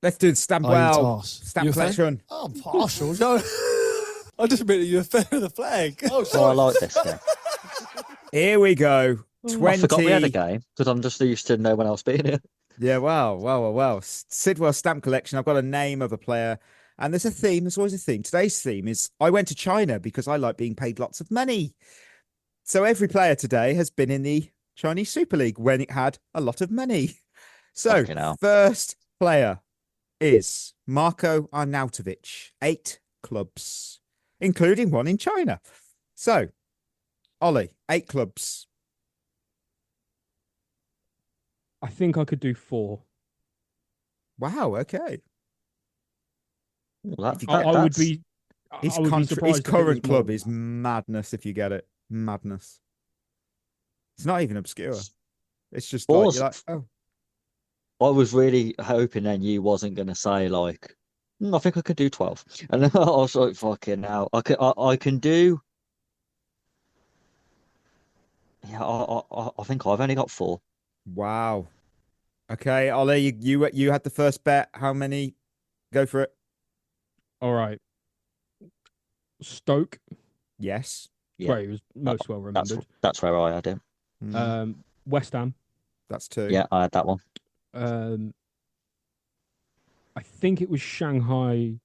Let's do the stamp well. Stamp collection. Oh, I'm partial. No. I just admitted you're a fan of the flag. Oh, Oh, I sorry. like this game. Here we go. I forgot we had a game because I'm just used to no one else being here. Yeah, well. Sidwell stamp collection. I've got a name of a player, and there's a theme. There's always a theme. Today's theme is I went to China because I like being paid lots of money. So every player today has been in the Chinese Super League when it had a lot of money. So Fucking hell. first player is Marko Arnautovic, 8 clubs, including one in China. So, Ollie, 8 clubs. I think I could do 4. Wow, okay. Well, If you I get would that, be. His, I would be surprised his if it current was more club than is that. madness if you get it. Madness. It's not even obscure. It's just Balls. like, you're like, I was really hoping then you wasn't going to say like, I think I could do 12. And then I was like, fucking hell. I can do. Yeah, I think I've only got 4. wow. Okay, Ollie, you had the first bet. How many? Go for it. All right. Stoke. Yes. Yeah. Where he was most well remembered. That's where I had him. West Ham. That's 2. Yeah, I had that one. I think it was Shanghai.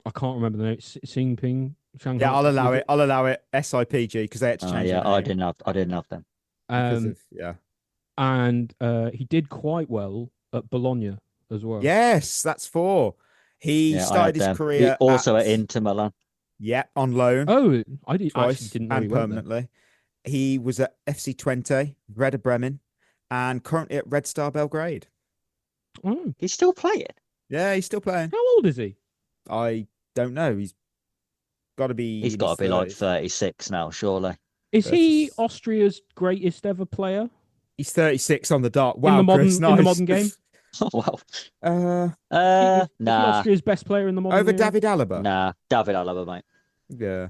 I can't remember the name. Xingping. Shanghai. Yeah, I'll allow it. I'll allow it. SIPG because they had to change Yeah, their I name didn't have them. because of- yeah. And he did quite well at Bologna as well. Yes, that's 4. He Yeah, I started had his them. career Also at Inter Milan. Yeah, on loan. Oh, I actually twice didn't know and he went there. permanently. He was at FC Twente, Werder Bremen, and currently at Red Star Belgrade. Oh, He's still playing. Yeah, he's still playing. how old is he? I don't know. He's got to be. He's in got his to be like 30s. 36 now, surely. Is he Austria's greatest ever player He's 36 on the dot. Wow, in the modern Chris, nice. in the modern game? Oh, wow. Is he Nah. Austria's best player in the modern Over game? David Alaba. Nah, David Alaba, mate. Yeah.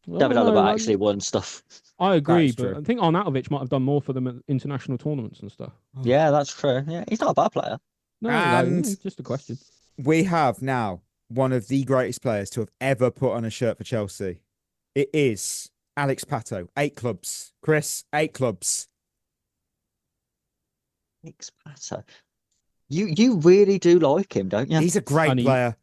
David Oh, Alaba no, actually won stuff. I agree, That is but true. I think Arnautovic might have done more for them at international tournaments and stuff. Yeah, that's true. Yeah, he's not a bad player. No, And- it's just a question. We have now one of the greatest players to have ever put on a shirt for Chelsea. It is Alex Pato. 8 clubs. Chris, 8 clubs. Nick Spatter. You really do like him, don't you? He's a great And he- player.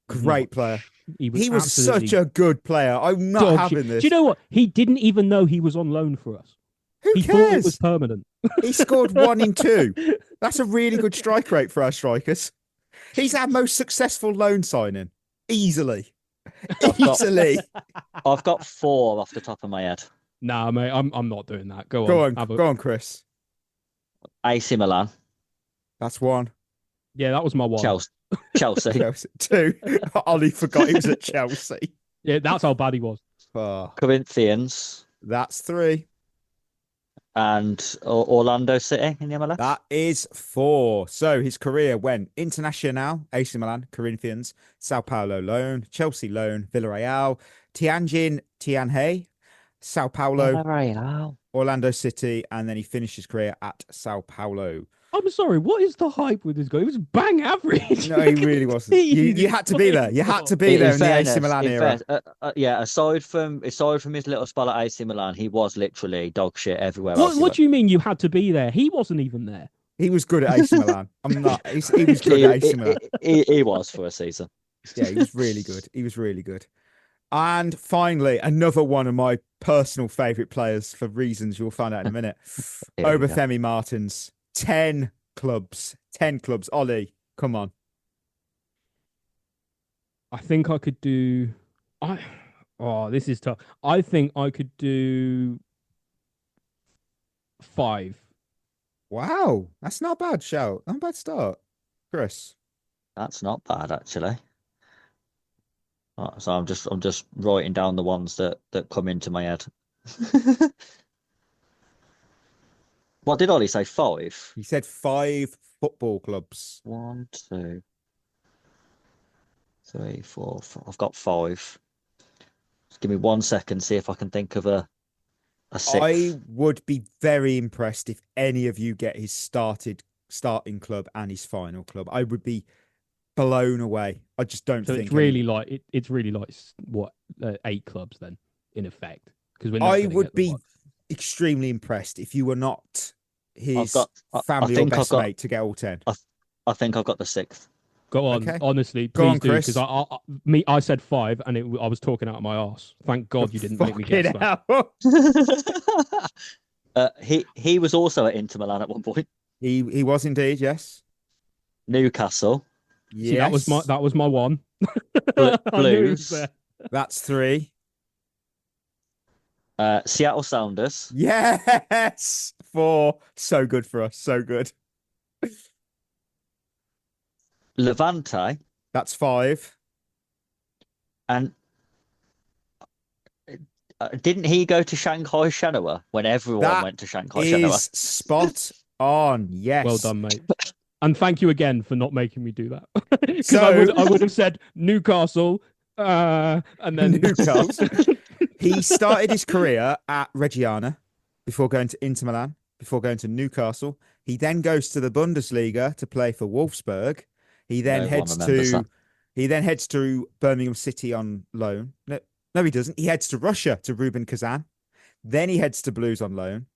Great player. He He was absolutely such a good player. I'm not dog having shit. this. Do you know what? He didn't even know he was on loan for us. Who He thought it cares? was permanent. He scored 1 in 2. That's a really good strike rate for our strikers. He's our most successful loan signing. Easily. Easily. I've got 4 off the top of my head. Nah, mate, I'm not doing that. Go on. Go on, have a- go on, Chris. AC Milan, That's 1. Yeah, that was my one. Chelsea. Chelsea. 2. Ollie forgot he was at Chelsea. Yeah, that's how bad he was. Oh, Corinthians, that's 3. and Orlando City in the MLS. That is 4. So his career went Internacional, AC Milan, Corinthians, Sao Paulo loan, Chelsea loan, Villarreal, Tianjin, Tianhe, Sao Paulo, Villarreal. Orlando City, and then he finished his career at Sao Paulo. I'm sorry, what is the hype with this guy? He was bang average. No, he really wasn't. You had to be there. You had to be there in the AC Milan era. Yeah, aside from his little spell at AC Milan, he was literally dog shit everywhere. What do you mean you had to be there? He wasn't even there. He was good at AC Milan. I'm not. He was good at AC Milan. He was for a season. Yeah, he was really good. He was really good. And finally, another one of my personal favourite players for reasons you'll find out in a minute. Obafemi Martins. 10 clubs. 10 clubs. Ollie, come on. I think I could do. This is tough. I think I could do 5. Wow, that's not a bad shout. Not a bad start, Chris. That's not bad actually. So I'm just writing down the ones that come into my head. What did Ollie say? 5? He said 5 football clubs. 1, 2, 3, 4. I've got 5. Just give me 1 second, see if I can think of a 6th. I would be very impressed if any of you get his starting club and his final club. I would be blown away. I just don't So think it's really like it's really like what 8 clubs then in effect because we're. I would be extremely impressed if you were not his family or best mate to get all 10. I think I've got the 6th. Go on, Okay. honestly, Go please on, do Chris. because I said 5 and I was talking out of my arse. Thank God you didn't make me guess that. He was also at Inter Milan at one point. He was indeed, yes. Newcastle. See, that was my one. Blues. I knew it was there. That's 3. Seattle Sounders. Yes, 4. So good for us. So good. Levante. That's 5. And didn't he go to Shanghai Shenhua when everyone That went to Shanghai is Shenhua? spot on. Yes. Well done, mate. And thank you again for not making me do that. Because So- I would have said Newcastle, and then Newcastle. He started his career at Reggiana before going to Inter Milan, before going to Newcastle. He then goes to the Bundesliga to play for Wolfsburg. He then heads to Birmingham City on loan. No, he doesn't. He heads to Russia to Rubin Kazan. Then he heads to Blues on loan.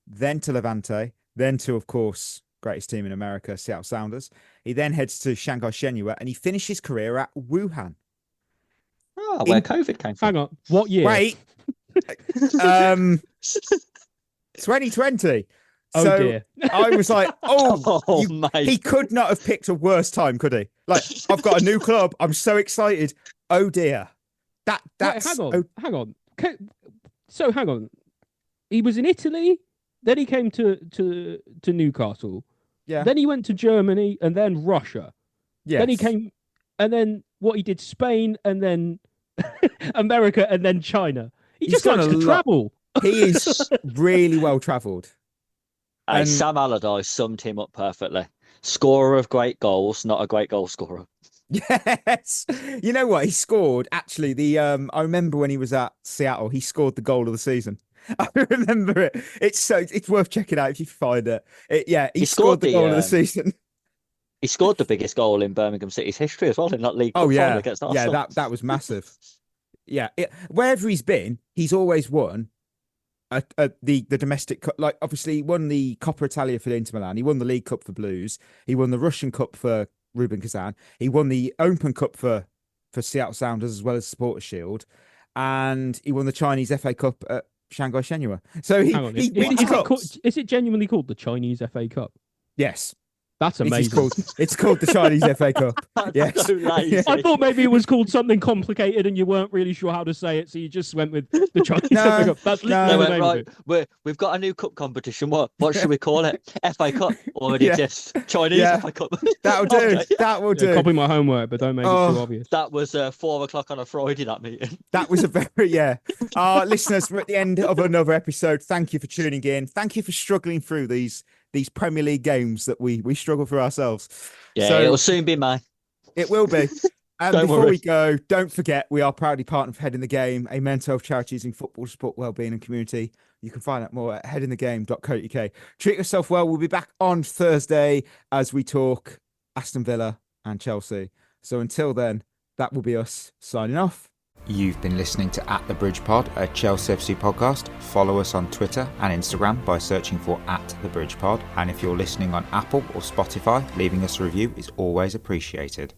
Then to Levante. Then to, of course, greatest team in America, Seattle Sounders. He then heads to Shanghai Shenhua and he finished his career at Wuhan. Oh, where COVID came from. Hang on, what year? Wait. 2020. Oh, So dear. I was like, mate. he could not have picked a worse time, could he? Like, I've got a new club. I'm so excited. Oh dear. that's hang on. So hang on. He was in Italy, then he came to Newcastle. Yeah. Then he went to Germany and then Russia. Yes. Then he came, and then what he did, Spain and then America and then China. He's just likes to travel. He is really well travelled. And Sam Allardyce summed him up perfectly. Scorer of great goals, not a great goal scorer. Yes. You know what? He scored actually I remember when he was at Seattle, he scored the goal of the season. I remember it. It's worth checking out if you find it. He scored the goal of the season. He scored the biggest goal in Birmingham City's history as well in that league. Final against Arsenal. Yeah, that was massive. Wherever he's been, he's always won the domestic cup. Like obviously, he won the Coppa Italia for Inter Milan. He won the League Cup for Blues. He won the Russian Cup for Rubin Kazan. He won the Open Cup for Seattle Sounders as well as Supporters Shield, and he won the Chinese FA Cup at Shanghai Shenhua. So is it genuinely called the Chinese FA Cup? Yes. That's amazing. It's called the Chinese FA Cup. Yes. So I thought maybe it was called something complicated and you weren't really sure how to say it, so you just went with the Chinese FA Cup. That's literally the name of it. We've got a new cup competition. What should we call it? FA Cup already exists. Chinese FA Cup. That'll do. Okay. That will do. Copy my homework, but don't make it too obvious. That was 4 o'clock on a Friday. That meeting. That was a very listeners. We're at the end of another episode. Thank you for tuning in. Thank you for struggling through these Premier League games that we struggle for ourselves. Yeah, so, it'll soon be mine. It will be. And before we go, don't forget, we are proudly partnered with Head in the Game, a mental health charity using football to support wellbeing and community. You can find out more at headinthegame.co.uk. Treat yourself well. We'll be back on Thursday as we talk Aston Villa and Chelsea. So until then, that will be us signing off. You've been listening to At The Bridge Pod, a Chelsea FC podcast. Follow us on Twitter and Instagram by searching for At The Bridge Pod. And if you're listening on Apple or Spotify, leaving us a review is always appreciated.